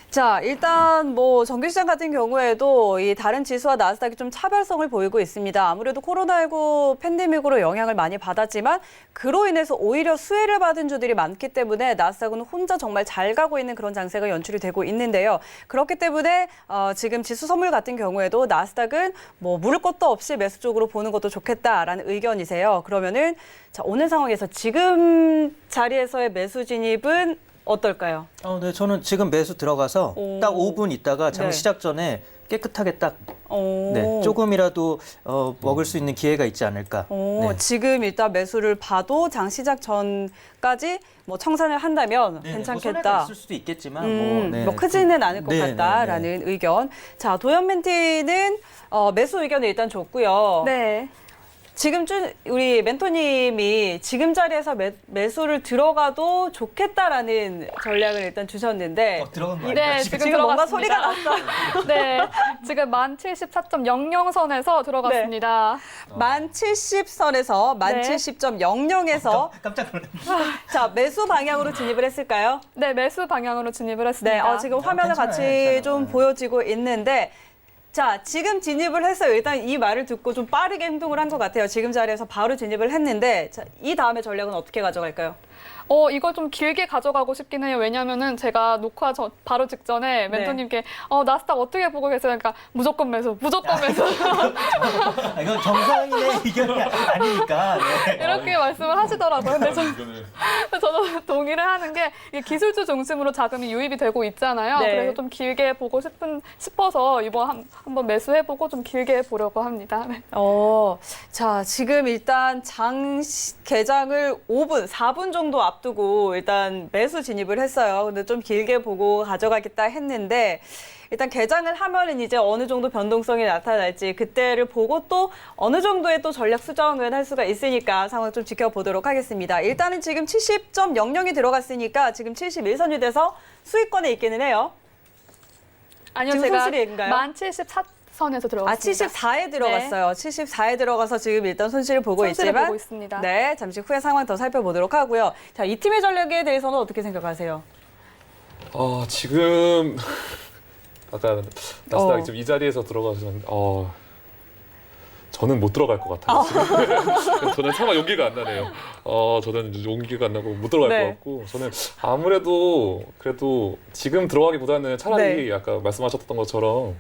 자, 일단 뭐 정규시장 같은 경우에도 이 다른 지수와 나스닥이 좀 차별성을 보이고 있습니다. 아무래도 코로나19 팬데믹으로 영향을 많이 받았지만 그로 인해서 오히려 수혜를 받은 주들이 많기 때문에 나스닥은 혼자 정말 잘 가고 있는 그런 장세가 연출이 되고 있는데요. 그렇기 때문에 지금 지수 선물 같은 경우에도 나스닥은 뭐 물을 것도 없이 매수 쪽으로 보는 것도 좋겠다라는 의견이세요. 그러면은 자, 오늘 상황에서 지금 자리에서의 매수 진입은 어떨까요? 네, 저는 지금 매수 들어가서 딱 5분 있다가 장 네. 시작 전에 깨끗하게 딱 오. 네, 조금이라도 먹을 수 있는 기회가 있지 않을까. 오, 네. 지금 일단 매수를 봐도 장 시작 전까지 뭐 청산을 한다면 네, 괜찮겠다. 뭐 손해가 있을 수도 있겠지만 뭐 크지는 않을 것 네, 같다라는 의견. 자, 도연 멘티는 매수 의견을 일단 줬고요. 네. 지금 우리 멘토님이 지금 자리에서 매수를 들어가도 좋겠다라는 전략을 일단 주셨는데 들어간 거 네, 아니에요? 지금 뭔가 들어갔습니다. 소리가 났어요. 네, 지금 1074.00선에서 들어갔습니다. 1070선에서 네. 1070.00에서 깜짝 놀랐네. 자, 매수 방향으로 진입을 했을까요? 네, 매수 방향으로 진입을 네, 했습니다. 지금 화면을 괜찮아요, 같이 괜찮아요. 좀 네. 보여지고 있는데 자, 지금 진입을 했어요. 일단 이 말을 듣고 좀 빠르게 행동을 한 것 같아요. 지금 자리에서 바로 진입을 했는데 자, 이 다음에 전략은 어떻게 가져갈까요? 이걸 좀 길게 가져가고 싶긴 해요. 왜냐면은 제가 녹화 바로 직전에 멘토님께 나스닥 어떻게 보고 계세요? 그러니까 무조건 매수, 무조건 매수. 이건 정상인의 의견이 아니니까. 네. 이렇게 말씀을 하시더라고요. 근데 저도 동의를 하는 게 이게 기술주 중심으로 자금이 유입이 되고 있잖아요. 네. 그래서 좀 길게 보고 싶어서 이번 한번 매수해보고 좀 길게 보려고 합니다. 네. 자, 지금 일단 개장을 4분 정도 앞두고 일단 매수 진입을 했어요. 근데 좀 길게 보고 가져가겠다 했는데 일단 개장을 하면은 이제 어느 정도 변동성이 나타날지 그때를 보고 또 어느 정도의 또 전략 수정을 할 수가 있으니까 상황 좀 지켜보도록 하겠습니다. 일단은 지금 70.00이 들어갔으니까 지금 71선이 돼서 수익권에 있기는 해요. 아니요, 지금 제가 손실인가요? 1074선에서 들어갔습니다. 74에 들어갔어요. 74에 들어가서 지금 일단 손실을 보고 손실을 있지만 보고 있습니다. 네, 잠시 후에 상황 더 살펴보도록 하고요. 자, 이 팀의 전략에 대해서는 어떻게 생각하세요? 지금 아까 나스닥이 지금 이 자리에서 들어가셨는데 저는 못 들어갈 것 같아요. 지금. 저는 차마 용기가 안 나네요. 저는 용기가 안 나고 못 들어갈 네. 것 같고 저는 아무래도 그래도 지금 들어가기보다는 차라리 아까 말씀하셨던 것처럼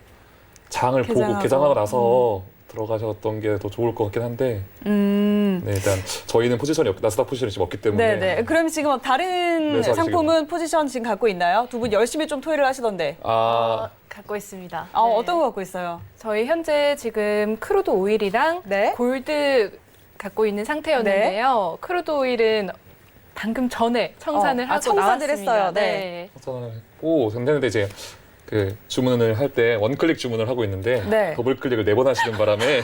장을 보고 개장하고 나서 들어가셨던 게 더 좋을 것 같긴 한데 네, 일단 저희는 나스닥 포지션이 지금 없기 때문에 네. 그럼 지금 다른 매수하시겠네요. 상품은 포지션 지금 갖고 있나요? 두 분 열심히 좀 토의를 하시던데. 갖고 있습니다. 네. 어떤 거 갖고 있어요? 저희 현재 지금 크루드 오일이랑 네. 골드 갖고 있는 상태였는데요. 크루드 오일은 방금 전에 청산을 하고 청산을 나왔습니다. 했어요. 네. 했고 근데 이제 그 주문을 할 때 원클릭 주문을 하고 있는데 네. 더블 클릭을 4번 하시는 바람에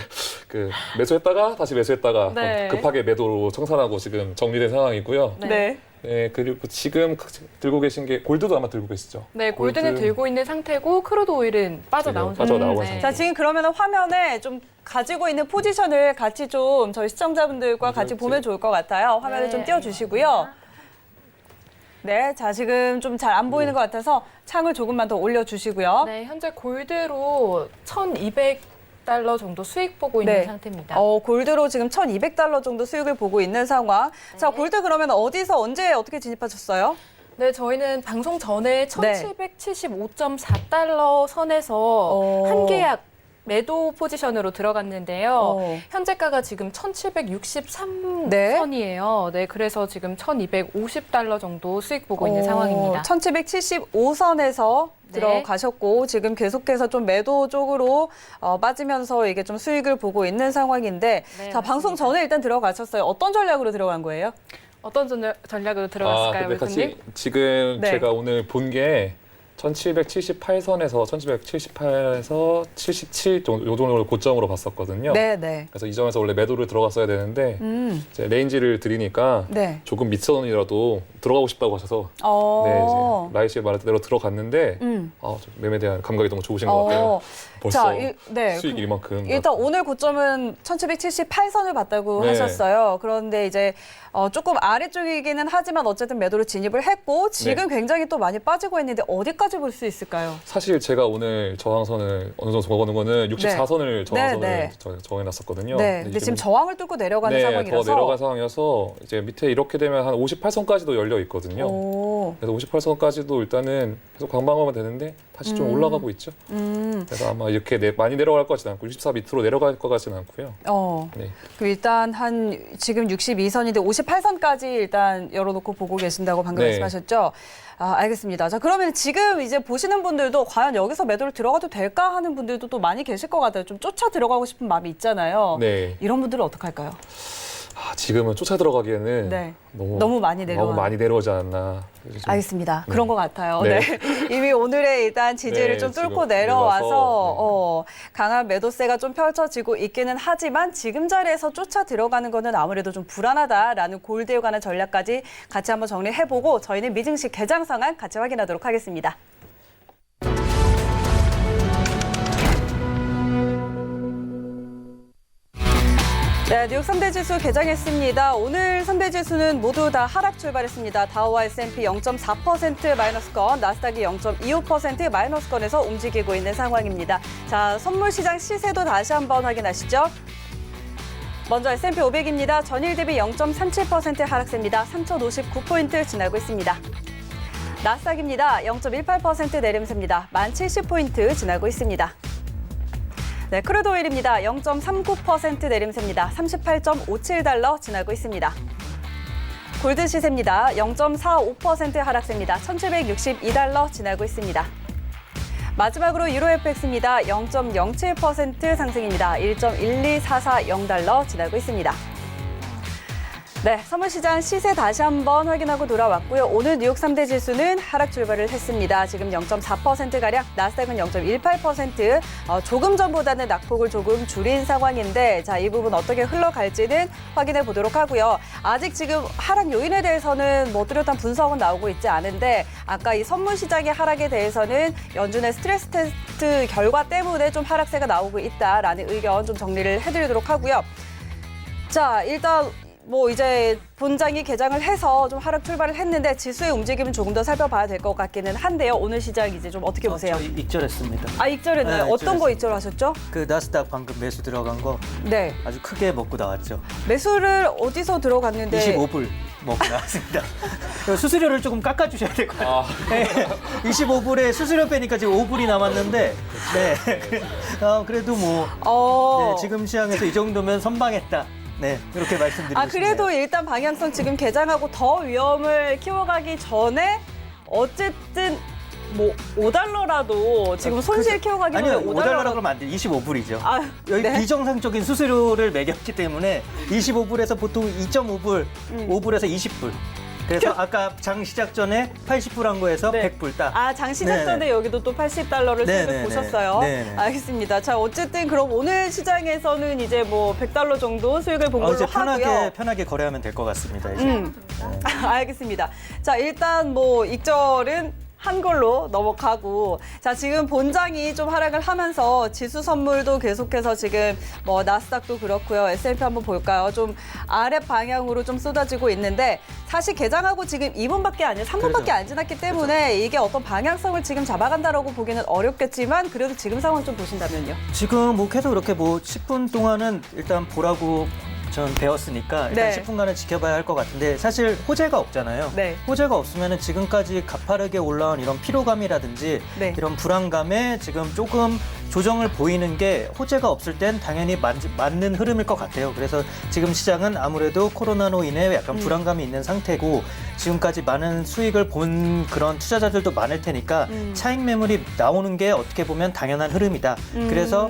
그 매수했다가 다시 매수했다가 네. 급하게 매도로 청산하고 지금 정리된 상황이고요. 네. 네, 그리고 지금 들고 계신 게 골드도 아마 들고 계시죠? 네, 골드는 골드. 들고 있는 상태고 크루드 오일은 빠져나온 지금 빠져나온 상태. 상태. 자, 지금 그러면 화면에 좀 가지고 있는 포지션을 같이 좀 저희 시청자분들과 같이 보면 좋을 것 같아요. 화면을 좀 띄워주시고요. 네, 자, 지금 좀 잘 안 보이는 것 같아서 창을 조금만 더 올려주시고요. 네, 현재 골드로 1,200달러 정도 수익 보고 있는 네. 상태입니다. 골드로 지금 1,200달러 정도 수익을 보고 있는 상황. 자, 골드 그러면 어디서 언제 어떻게 진입하셨어요? 네, 저희는 방송 전에 네. 1,775.4달러 선에서 한 계약 매도 포지션으로 들어갔는데요. 현재가가 지금 1,763선이에요. 네. 네, 그래서 지금 1,250달러 정도 수익 보고 있는 상황입니다. 1,775선에서 네. 들어가셨고 지금 계속해서 좀 매도 쪽으로 빠지면서 이게 좀 수익을 보고 있는 상황인데 네, 자, 방송 맞습니다. 전에 일단 들어가셨어요. 어떤 전략으로 들어간 거예요? 어떤 전략으로 들어갔을까요, 근데 웰프님? 같이 지금 네. 제가 오늘 본 게 1778선에서 1778에서 77 요 정도를 고점으로 봤었거든요. 네. 그래서 이 점에서 원래 매도를 들어갔어야 되는데 이제 레인지를 드리니까 네. 조금 밑선이라도 들어가고 싶다고 하셔서 네, 이제 라이 씨의 말대로 들어갔는데 좀 매매에 대한 감각이 너무 좋으신 것 같아요. 벌써 네. 수익이 이만큼. 일단 오늘 고점은 1778선을 봤다고 네. 하셨어요. 그런데 이제 조금 아래쪽이기는 하지만 어쨌든 매도로 진입을 했고 지금 굉장히 또 많이 빠지고 있는데 어디까지 볼 수 있을까요? 사실 제가 오늘 저항선을 어느 정도 정해놓은 거는 64선을 저항선을 정해놨었거든요. 네. 근데 지금 저항을 뚫고 내려가는 상황이라서 더 내려간 상황이어서 이제 밑에 이렇게 되면 한 58선까지도 열려 있거든요. 오. 그래서 58선까지도 일단은 계속 관망하면 되는데 다시 좀 올라가고 있죠. 그래서 아마 이렇게 많이 내려갈 것 같지는 않고 64 밑으로 내려갈 것 같지는 않고요. 네. 그 일단 한 지금 62선인데 58선까지 일단 열어놓고 보고 계신다고 방금 네. 말씀하셨죠? 아, 알겠습니다. 자, 그러면 지금 이제 보시는 분들도 과연 여기서 매도를 들어가도 될까 하는 분들도 또 많이 계실 것 같아요. 좀 쫓아 들어가고 싶은 마음이 있잖아요. 네. 이런 분들은 어떡할까요? 지금은 쫓아 들어가기에는 네. 너무 너무 많이 내려오지 않았나. 그래서 좀 알겠습니다. 네. 그런 것 같아요. 네. 네. 이미 오늘의 일단 지지를 네, 좀 뚫고 지금 내려와서 내려와서, 강한 매도세가 좀 펼쳐지고 있기는 하지만 지금 자리에서 쫓아 들어가는 거는 아무래도 좀 불안하다라는 골드에 관한 전략까지 같이 한번 정리해보고 저희는 미증시 개장 상황 같이 확인하도록 하겠습니다. 네, 뉴욕 3대 지수 개장했습니다. 오늘 3대 지수는 모두 다 하락 출발했습니다. 다우와 S&P 0.4% 마이너스권, 나스닥이 0.25% 마이너스권에서 움직이고 있는 상황입니다. 자, 선물 시장 시세도 다시 한번 확인하시죠. 먼저 S&P 500입니다. 전일 대비 0.37% 하락세입니다. 3,059포인트 지나고 있습니다. 나스닥입니다. 0.18% 내림세입니다. 1,070포인트 지나고 있습니다. 네, 크루드 오일입니다. 0.39% 내림세입니다. 38.57달러 지나고 있습니다. 골드 시세입니다. 0.45% 하락세입니다. 1,762달러 지나고 있습니다. 마지막으로 유로 FX입니다. 0.07% 상승입니다. 1.12440달러 지나고 있습니다. 네, 선물시장 시세 다시 한번 확인하고 돌아왔고요. 오늘 뉴욕 3대 지수는 하락 출발을 했습니다. 지금 0.4%가량, 나스닥은 0.18%, 조금 전보다는 낙폭을 조금 줄인 상황인데 자, 이 부분 어떻게 흘러갈지는 확인해 보도록 하고요. 아직 지금 하락 요인에 대해서는 뭐 뚜렷한 분석은 나오고 있지 않은데 아까 이 선물시장의 하락에 대해서는 연준의 스트레스 테스트 결과 때문에 좀 하락세가 나오고 있다라는 의견 좀 정리를 해드리도록 하고요. 자, 일단 뭐 이제 본장이 개장을 해서 좀 하락 출발을 했는데 지수의 움직임은 조금 더 살펴봐야 될 것 같기는 한데요. 오늘 시장 이제 좀 어떻게 보세요? 저 익절했습니다. 아, 익절했나요? 네, 어떤 거 익절했습니다. 익절하셨죠? 그 나스닥 방금 매수 들어간 거 네. 아주 크게 먹고 나왔죠. 매수를 어디서 들어갔는데 25불 먹고 나왔습니다. 수수료를 조금 깎아주셔야 될 것 같아요. 네, 25불에 수수료 빼니까 지금 5불이 남았는데, 네. 그래도 뭐, 네, 지금 시장에서 이 정도면 선방했다. 네, 이렇게 말씀드리고 아, 그래도 싶네요. 일단 방향성 지금 개장하고 더 위험을 키워가기 전에 어쨌든 뭐 5달러라도 지금 손실 키워가기는 아니요, 5달러라 5달러라도 그러면 안 돼요. 25불이죠. 아, 여기 네. 비정상적인 수수료를 매겼기 때문에 25불에서 보통 2.5불, 5불에서 20불. 그래서 아까 장 시작 전에 80불 한 거에서 네. 100불 딱. 아, 장 시작 전에 네네. 여기도 또 80달러를 네네네. 수익을 보셨어요. 네네. 알겠습니다. 자, 어쨌든 그럼 오늘 시장에서는 이제 뭐 100달러 정도 수익을 본 걸로 이제 하고요. 편하게 거래하면 될 것 같습니다. 이제. 알겠습니다. 자, 일단 뭐 익절은 한 걸로 넘어가고 자, 지금 본장이 좀 하락을 하면서 지수 선물도 계속해서 지금 뭐 나스닥도 그렇고요. S&P 한번 볼까요? 좀 아래 방향으로 좀 쏟아지고 있는데 사실 개장하고 지금 2분밖에 아니라 3분밖에 그렇죠. 안 지났기 때문에 이게 어떤 방향성을 지금 잡아간다라고 보기는 어렵겠지만 그래도 지금 상황 좀 보신다면요. 지금 뭐 계속 이렇게 뭐 10분 동안은 일단 보라고 전 배웠으니까 일단 네. 10분간은 지켜봐야 할 것 같은데 사실 호재가 없잖아요. 네. 호재가 없으면 지금까지 가파르게 올라온 이런 피로감이라든지 네. 이런 불안감에 지금 조금 조정을 보이는 게 호재가 없을 땐 당연히 맞는 흐름일 것 같아요. 그래서 지금 시장은 아무래도 코로나로 인해 약간 불안감이 있는 상태고 지금까지 많은 수익을 본 그런 투자자들도 많을 테니까 차익 매물이 나오는 게 어떻게 보면 당연한 흐름이다. 그래서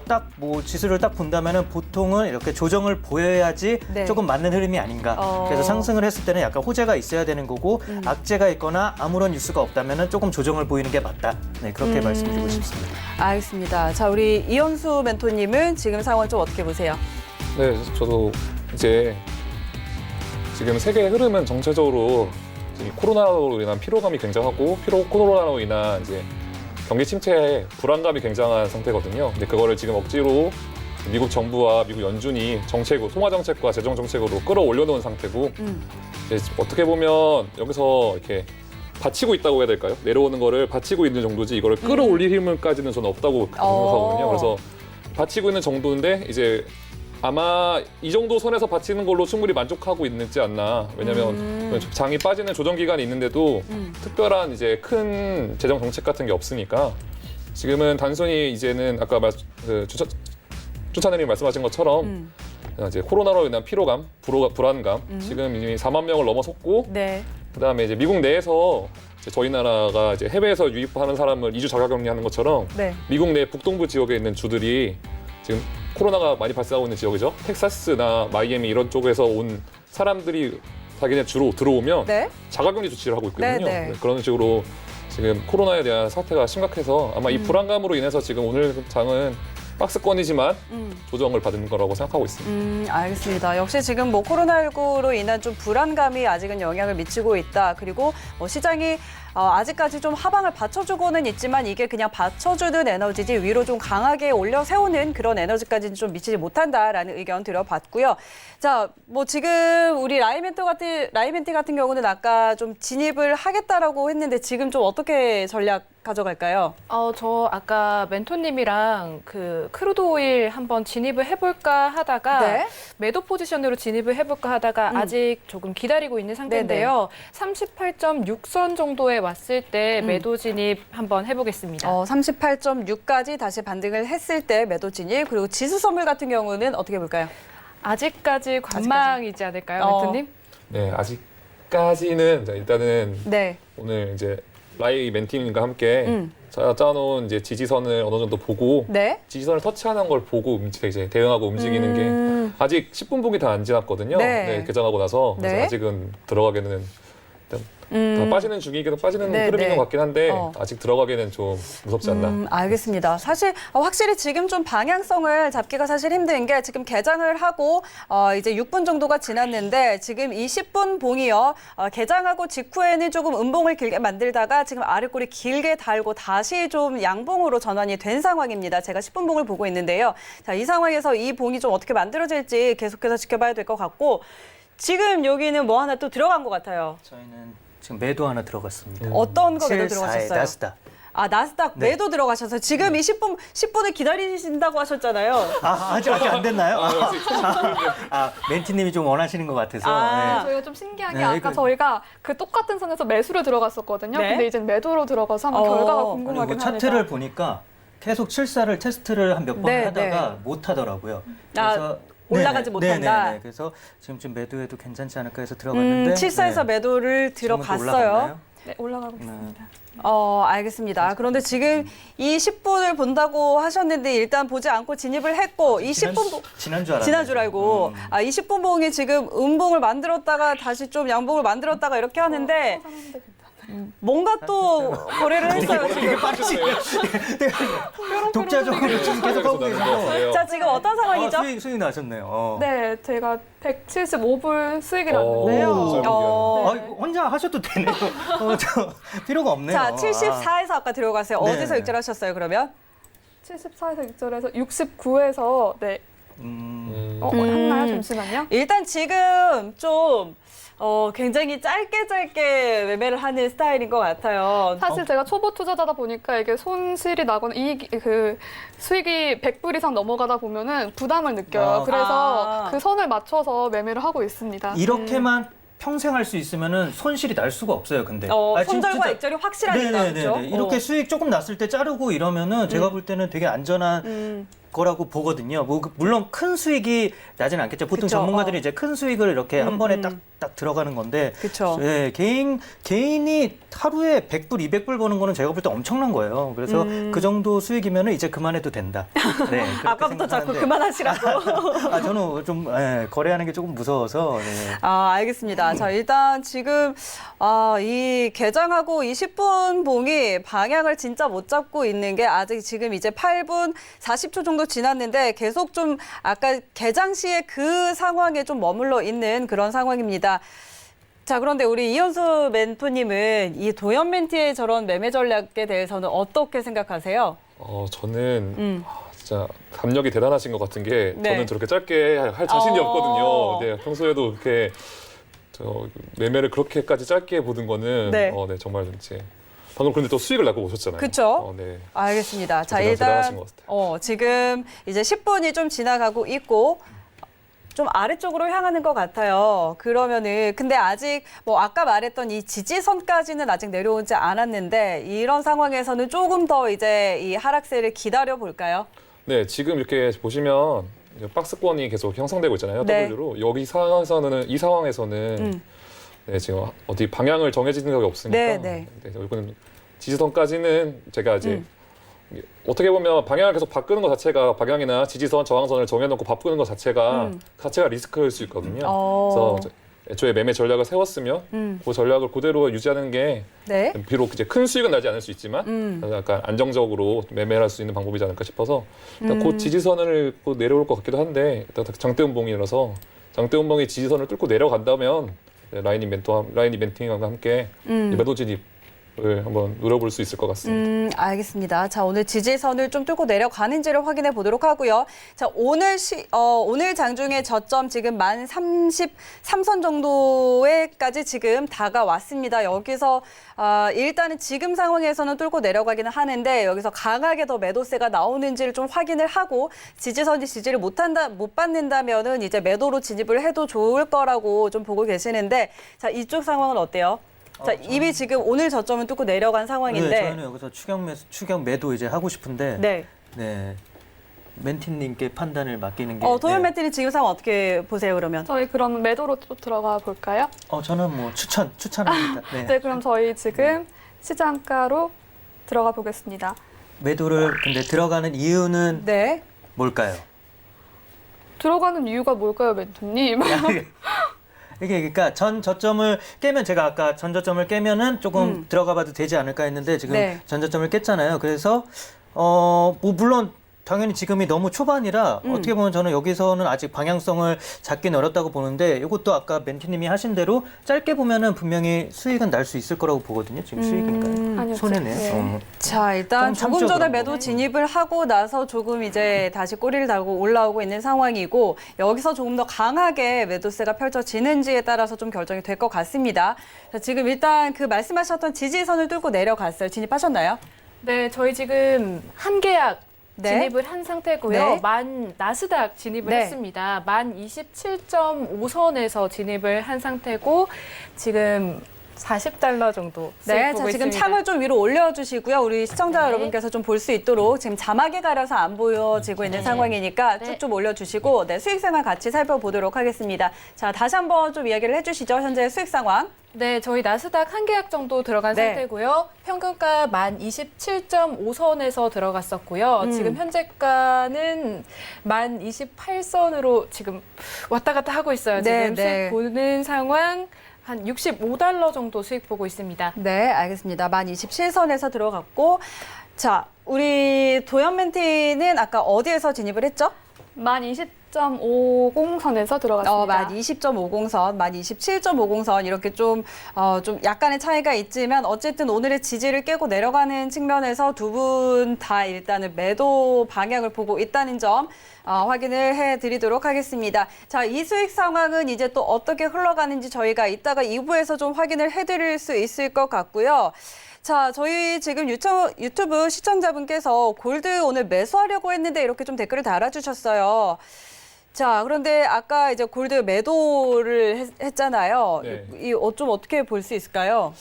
딱 뭐 지수를 딱 본다면은 보통은 이렇게 조정을 보여야지 네. 조금 맞는 흐름이 아닌가. 그래서 상승을 했을 때는 약간 호재가 있어야 되는 거고 악재가 있거나 아무런 뉴스가 없다면은 조금 조정을 보이는 게 맞다. 네, 그렇게 말씀드리고 싶습니다. 알겠습니다. 자, 우리 이현수 멘토님은 지금 상황 좀 어떻게 보세요? 네, 저도 이제 지금 세계의 흐름은 전체적으로 이 코로나로 인한 피로감이 굉장하고 코로나로 인한 이제 경기 침체에 불안감이 굉장한 상태거든요. 근데 그거를 지금 억지로 미국 정부와 미국 연준이 송화 정책과 재정 정책으로 끌어올려 놓은 상태고 이제 어떻게 보면 여기서 이렇게 받치고 있다고 해야 될까요? 내려오는 거를 받치고 있는 정도지 이거를 끌어올릴 힘까지는 저는 없다고 생각하거든요. 그래서 받치고 있는 정도인데 이제 아마 이 정도 선에서 받치는 걸로 충분히 만족하고 있지 않나. 왜냐하면 장이 빠지는 조정 기간이 있는데도 특별한 이제 큰 재정 정책 같은 게 없으니까 지금은 단순히 이제는 아까 쫓아내님 말씀하신 것처럼 이제 코로나로 인한 피로감, 불안감 지금 이미 4만 명을 넘어섰고 네. 그다음에 이제 미국 내에서 이제 저희 나라가 이제 해외에서 유입하는 사람을 2주 자가격리하는 것처럼 네. 미국 내 북동부 지역에 있는 주들이 지금 코로나가 많이 발생하고 있는 지역이죠. 텍사스나 마이애미 이런 쪽에서 온 사람들이 자기네 주로 들어오면 네. 자가격리 조치를 하고 있거든요. 네, 네. 네, 그런 식으로 지금 코로나에 대한 사태가 심각해서 아마 이 불안감으로 인해서 지금 오늘 장은 박스권이지만 조정을 받은 거라고 생각하고 있습니다. 알겠습니다. 역시 지금 뭐 코로나19로 인한 좀 불안감이 아직은 영향을 미치고 있다. 그리고 뭐 시장이 아직까지 좀 하방을 받쳐주고는 있지만 이게 그냥 받쳐주는 에너지지 위로 좀 강하게 올려 세우는 그런 에너지까지는 좀 미치지 못한다라는 의견 들어봤고요. 자, 뭐 지금 우리 라이멘티 같은 경우는 아까 좀 진입을 하겠다라고 했는데 지금 좀 어떻게 전략 가져갈까요? 저 아까 멘토님이랑 그 크루드 오일 한번 진입을 해볼까 하다가 네. 매도 포지션으로 진입을 해볼까 하다가 아직 조금 기다리고 있는 상태인데요. 38.6선 정도에 왔을 때 매도 진입 한번 해보겠습니다. 38.6까지 다시 반등을 했을 때 매도 진입. 그리고 지수 선물 같은 경우는 어떻게 볼까요? 아직까지 관망이지 않을까요, 멘토님? 네, 아직까지는 일단은 네. 오늘 이제 라이 멘티님과 함께 짜놓은 이제 지지선을 어느 정도 보고 네. 지지선을 터치하는 걸 보고 이제 대응하고 움직이는 게 아직 10분 보기 다 안 지났거든요. 네. 네, 개장하고 나서 그래서 네. 아직은 들어가기는 일단 다 빠지는 중이기도 빠지는 네, 흐름인 네. 것 같긴 한데 어. 아직 들어가기는 좀 무섭지 않나. 알겠습니다. 사실 확실히 지금 좀 방향성을 잡기가 사실 힘든 게 지금 개장을 하고 이제 6분 정도가 지났는데 지금 이 10분 봉이요. 개장하고 직후에는 조금 음봉을 길게 만들다가 지금 아랫골이 길게 달고 다시 좀 양봉으로 전환이 된 상황입니다. 제가 10분 봉을 보고 있는데요. 자, 이 상황에서 이 봉이 좀 어떻게 만들어질지 계속해서 지켜봐야 될 것 같고 지금 여기는 뭐 하나 또 들어간 것 같아요. 저희는 지금 매도 하나 들어갔습니다. 어떤 거 매도 74에 들어가셨어요? 나스닥. 나스닥 네. 매도 들어가셔서 지금 이 10분을 기다리신다고 하셨잖아요. 아직 안 됐나요? 멘티님이 좀 원하시는 것 같아서. 네. 저희가 좀 신기한 게 네, 아까 이거- 저희가 그 똑같은 선에서 매수로 들어갔었거든요. 네. 근데 이제 매도로 들어가서 한번 결과가 궁금하긴 그리고 합니다. 차트를 보니까 계속 74를 테스트를 한 몇 번 네, 하다가 네. 못 하더라고요. 올라가지 못한다. 네네. 그래서 지금쯤 매도해도 괜찮지 않을까 해서 들어갔는데 74에서 네. 매도를 지금은 또 들어갔어요. 올라갔나요? 네, 올라가고 있습니다. 알겠습니다. 그런데 지금 이 10분을 본다고 하셨는데 일단 보지 않고 진입을 했고 이 10분 지난 줄 알았는데. 지난 줄 알고 이 10분 봉이 지금 음봉을 만들었다가 다시 좀 양봉을 만들었다가 이렇게 하는데 뭔가 또 거래를 했어요 지금. 독자적으로 지금 계속 하고 계시고. 자 지금 어떤 상황이죠? 수익 나셨네요. 네, 제가 175불 수익이 오. 났는데요. 어, 네. 혼자 하셔도 되네요. 필요가 없네요. 자 74에서 아까 들어갔어요. 네. 어디서 익절하셨어요 그러면? 74에서 익절해서 69에서 네. 했나요? 잠시만요. 일단 지금 좀 굉장히 짧게 매매를 하는 스타일인 것 같아요. 사실 제가 초보 투자자다 보니까 이게 손실이 나거나 수익이 100불 이상 넘어가다 보면은 부담을 느껴요. 그래서 그 선을 맞춰서 매매를 하고 있습니다. 이렇게만 평생 할 수 있으면은 손실이 날 수가 없어요. 근데 손절과 액절이 확실하니까 그렇죠? 이렇게 수익 조금 났을 때 자르고 이러면은 제가 볼 때는 되게 안전한 거라고 보거든요. 뭐 물론 큰 수익이 나지는 않겠죠. 보통 그쵸. 전문가들이 이제 큰 수익을 이렇게 한 번에 딱 들어가는 건데, 그쵸. 네, 개인이 하루에 100불, 200불 버는 거는 제가 볼 때 엄청난 거예요. 그래서 그 정도 수익이면은 이제 그만해도 된다. 네, 그렇게 아까부터 자꾸 생각하는데. 그만하시라고. 저는 좀 거래하는 게 조금 무서워서. 네. 알겠습니다. 자, 일단 지금 이 개장하고 20분 봉이 방향을 진짜 못 잡고 있는 게 아직 지금 이제 8분 40초 정도 지났는데 계속 좀 아까 개장 시에 그 상황에 좀 머물러 있는 그런 상황입니다. 자, 그런데 우리 이현수 멘토님은 이 도연 멘티의 저런 매매 전략에 대해서는 어떻게 생각하세요? 저는 진짜 담력이 대단하신 것 같은 게 네. 저는 저렇게 짧게 할 자신이 없거든요. 네, 평소에도 그렇게 매매를 그렇게까지 짧게 보는 거는 네. 정말 이제 방금 근데 또 수익을 낳고 오셨잖아요. 그쵸? 네. 알겠습니다. 자, 대단하신 일단 것 같아요. 지금 이제 10분이 좀 지나가고 있고 좀 아래쪽으로 향하는 것 같아요. 그러면은 근데 아직 뭐 아까 말했던 이 지지선까지는 아직 내려오지 않았는데 이런 상황에서는 조금 더 이제 이 하락세를 기다려 볼까요? 네, 지금 이렇게 보시면 이제 박스권이 계속 형성되고 있잖아요. 네. W로. 이 상황에서는 네, 지금 어디 방향을 정해진 적이 없으니까 네. 이거는 지지선까지는 제가 이제 어떻게 보면 방향을 계속 바꾸는 것 자체가 방향이나 지지선, 저항선을 정해놓고 바꾸는 것 자체가 리스크일 수 있거든요. 그래서 애초에 매매 전략을 세웠으면 그 전략을 그대로 유지하는 게 네. 비록 이제 큰 수익은 나지 않을 수 있지만 약간 안정적으로 매매를 할 수 있는 방법이지 않을까 싶어서 일단 곧 지지선을 곧 내려올 것 같기도 한데 일단 장대음봉이라서 장대음봉이 지지선을 뚫고 내려간다면 라인 이벤팅과 함께 이 매도 진입을 한번 노려볼 수 있을 것 같습니다. 알겠습니다. 자, 오늘 지지선을 좀 뚫고 내려가는지를 확인해 보도록 하고요. 자, 오늘 장중에 저점 지금 1033선 정도에까지 지금 다가왔습니다. 여기서 일단은 지금 상황에서는 뚫고 내려가기는 하는데 여기서 강하게 더 매도세가 나오는지를 좀 확인을 하고 지지선이 지지를 못 받는다면은 이제 매도로 진입을 해도 좋을 거라고 좀 보고 계시는데 자, 이쪽 상황은 어때요? 자, 이미 지금 오늘 저점은 뚫고 내려간 상황인데. 네, 저는 여기서 추격 매도 이제 하고 싶은데. 네. 멘티님께 판단을 맡기는 게. 도현 멘티는 지금 상황 어떻게 보세요, 그러면? 저희 그럼 매도로 또 들어가 볼까요? 저는 뭐 추천합니다. 네. 네, 그럼 저희 지금 시장가로 들어가 보겠습니다. 매도를 근데 들어가는 이유는 네. 뭘까요? 들어가는 이유가 뭘까요, 멘토님? 이게 그러니까 전 저점을 깨면 제가 아까 전 저점을 깨면은 조금 들어가 봐도 되지 않을까 했는데 지금 네. 전 저점을 깼잖아요. 그래서 뭐 물론 당연히 지금이 너무 초반이라 어떻게 보면 저는 여기서는 아직 방향성을 잡긴 어렵다고 보는데 이것도 아까 멘티님이 하신 대로 짧게 보면은 분명히 수익은 날 수 있을 거라고 보거든요. 지금 수익이니까요. 아니요, 손해네요. 네. 자, 일단 좀 조금 전에 참죠, 매도 그럼. 진입을 하고 나서 조금 이제 다시 꼬리를 달고 올라오고 있는 상황이고 여기서 조금 더 강하게 매도세가 펼쳐지는지에 따라서 좀 결정이 될 것 같습니다. 자, 지금 일단 그 말씀하셨던 지지선을 뚫고 내려갔어요. 진입하셨나요? 네, 저희 지금 한 계약 네. 진입을 한 상태고요. 네. 나스닥 진입을 네. 했습니다. 27.5선에서 진입을 한 상태고 지금 40달러 정도 수익 네, 보고 자, 지금 있습니다. 창을 좀 위로 올려주시고요. 우리 시청자 네. 여러분께서 좀 볼 수 있도록 지금 자막에 가려서 안 보여지고 있는 상황이니까 네. 쭉 좀 올려주시고 네, 수익 상황 같이 살펴보도록 하겠습니다. 자, 다시 한번 좀 이야기를 해주시죠. 현재 수익 상황. 네, 저희 나스닥 한 계약 정도 들어간 네. 상태고요. 평균가 27.5선에서 들어갔었고요. 지금 현재가는 28선으로 지금 왔다 갔다 하고 있어요. 네, 지금 네. 수익 보는 상황 한 65달러 정도 수익 보고 있습니다. 네, 알겠습니다. 27선에서 들어갔고 자, 우리 도현 멘티는 아까 어디에서 진입을 했죠? 20.50선에서 들어갔습니다. 20.50선, 27.50선 이렇게 좀 약간의 차이가 있지만 어쨌든 오늘의 지지를 깨고 내려가는 측면에서 두 분 다 일단은 매도 방향을 보고 있다는 점 확인을 해드리도록 하겠습니다. 자, 이 수익 상황은 이제 또 어떻게 흘러가는지 저희가 이따가 2부에서 좀 확인을 해드릴 수 있을 것 같고요. 자, 저희 지금 유튜브 시청자분께서 골드 오늘 매수하려고 했는데 이렇게 좀 댓글을 달아주셨어요. 자, 그런데 아까 이제 골드 매도를 했잖아요. 네. 좀 어떻게 볼 수 있을까요?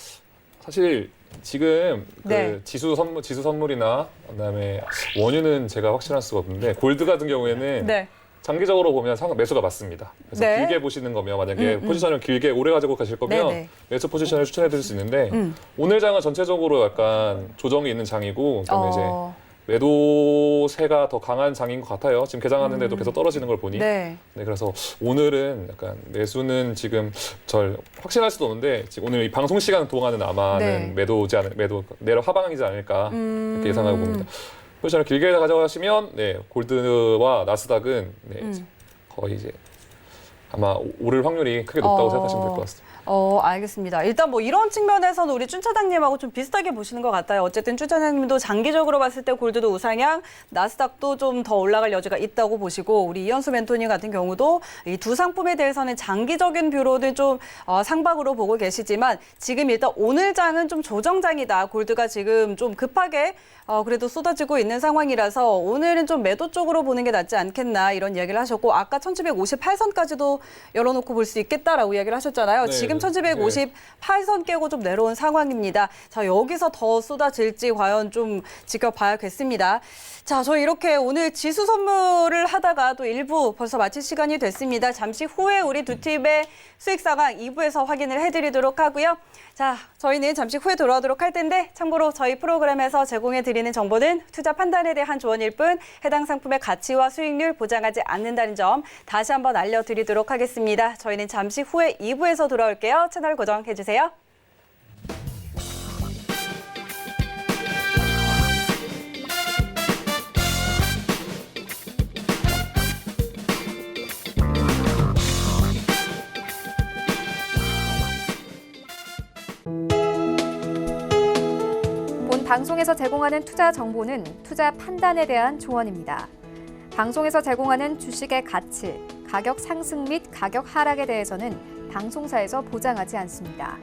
사실 지금 네. 지수 선물이나 그다음에 원유는 제가 확실할 수가 없는데 골드 같은 경우에는 네. 장기적으로 보면 매수가 맞습니다. 그래서 네. 길게 보시는 거면 만약에 포지션을 길게 오래 가지고 가실 거면 네네. 매수 포지션을 추천해 드릴 수 있는데 오늘 장은 전체적으로 약간 조정이 있는 장이고 그다음에 이제 매도세가 더 강한 장인 것 같아요. 지금 개장하는데도 계속 떨어지는 걸 보니. 네. 네, 그래서 오늘은 약간 매수는 지금 절 확신할 수도 없는데 지금 오늘 이 방송 시간 동안은 아마는 네. 매도 내려 하방이지 않을까 이렇게 예상하고 봅니다. 포지션을 길게 가져가시면 네, 골드와 나스닥은 네, 거의 이제 아마 오를 확률이 크게 높다고 생각하시면 될 것 같습니다. 알겠습니다. 일단 뭐 이런 측면에서는 우리 준 차장님하고 좀 비슷하게 보시는 것 같아요. 어쨌든 준 차장님도 장기적으로 봤을 때 골드도 우상향, 나스닥도 좀 더 올라갈 여지가 있다고 보시고 우리 이현수 멘토님 같은 경우도 이 두 상품에 대해서는 장기적인 뷰로는 좀 상박으로 보고 계시지만 지금 일단 오늘 장은 좀 조정장이다. 골드가 지금 좀 급하게 그래도 쏟아지고 있는 상황이라서 오늘은 좀 매도 쪽으로 보는 게 낫지 않겠나 이런 이야기를 하셨고 아까 1758선까지도 열어놓고 볼 수 있겠다라고 이야기를 하셨잖아요. 네, 지금 1758선 깨고 좀 내려온 상황입니다. 자, 여기서 더 쏟아질지 과연 좀 지켜봐야겠습니다. 자, 저희 이렇게 오늘 지수 선물을 하다가 또 1부 벌써 마칠 시간이 됐습니다. 잠시 후에 우리 두 팀의 수익 상황 2부에서 확인을 해드리도록 하고요. 자, 저희는 잠시 후에 돌아오도록 할 텐데 참고로 저희 프로그램에서 제공해드리는 정보는 투자 판단에 대한 조언일 뿐 해당 상품의 가치와 수익률 보장하지 않는다는 점 다시 한번 알려드리도록 하겠습니다. 저희는 잠시 후에 2부에서 돌아올게요. 채널 고정해주세요. 본 방송에서 제공하는 투자 정보는 투자 판단에 대한 조언입니다. 방송에서 제공하는 주식의 가치, 가격 상승 및 가격 하락에 대해서는 방송사에서 보장하지 않습니다.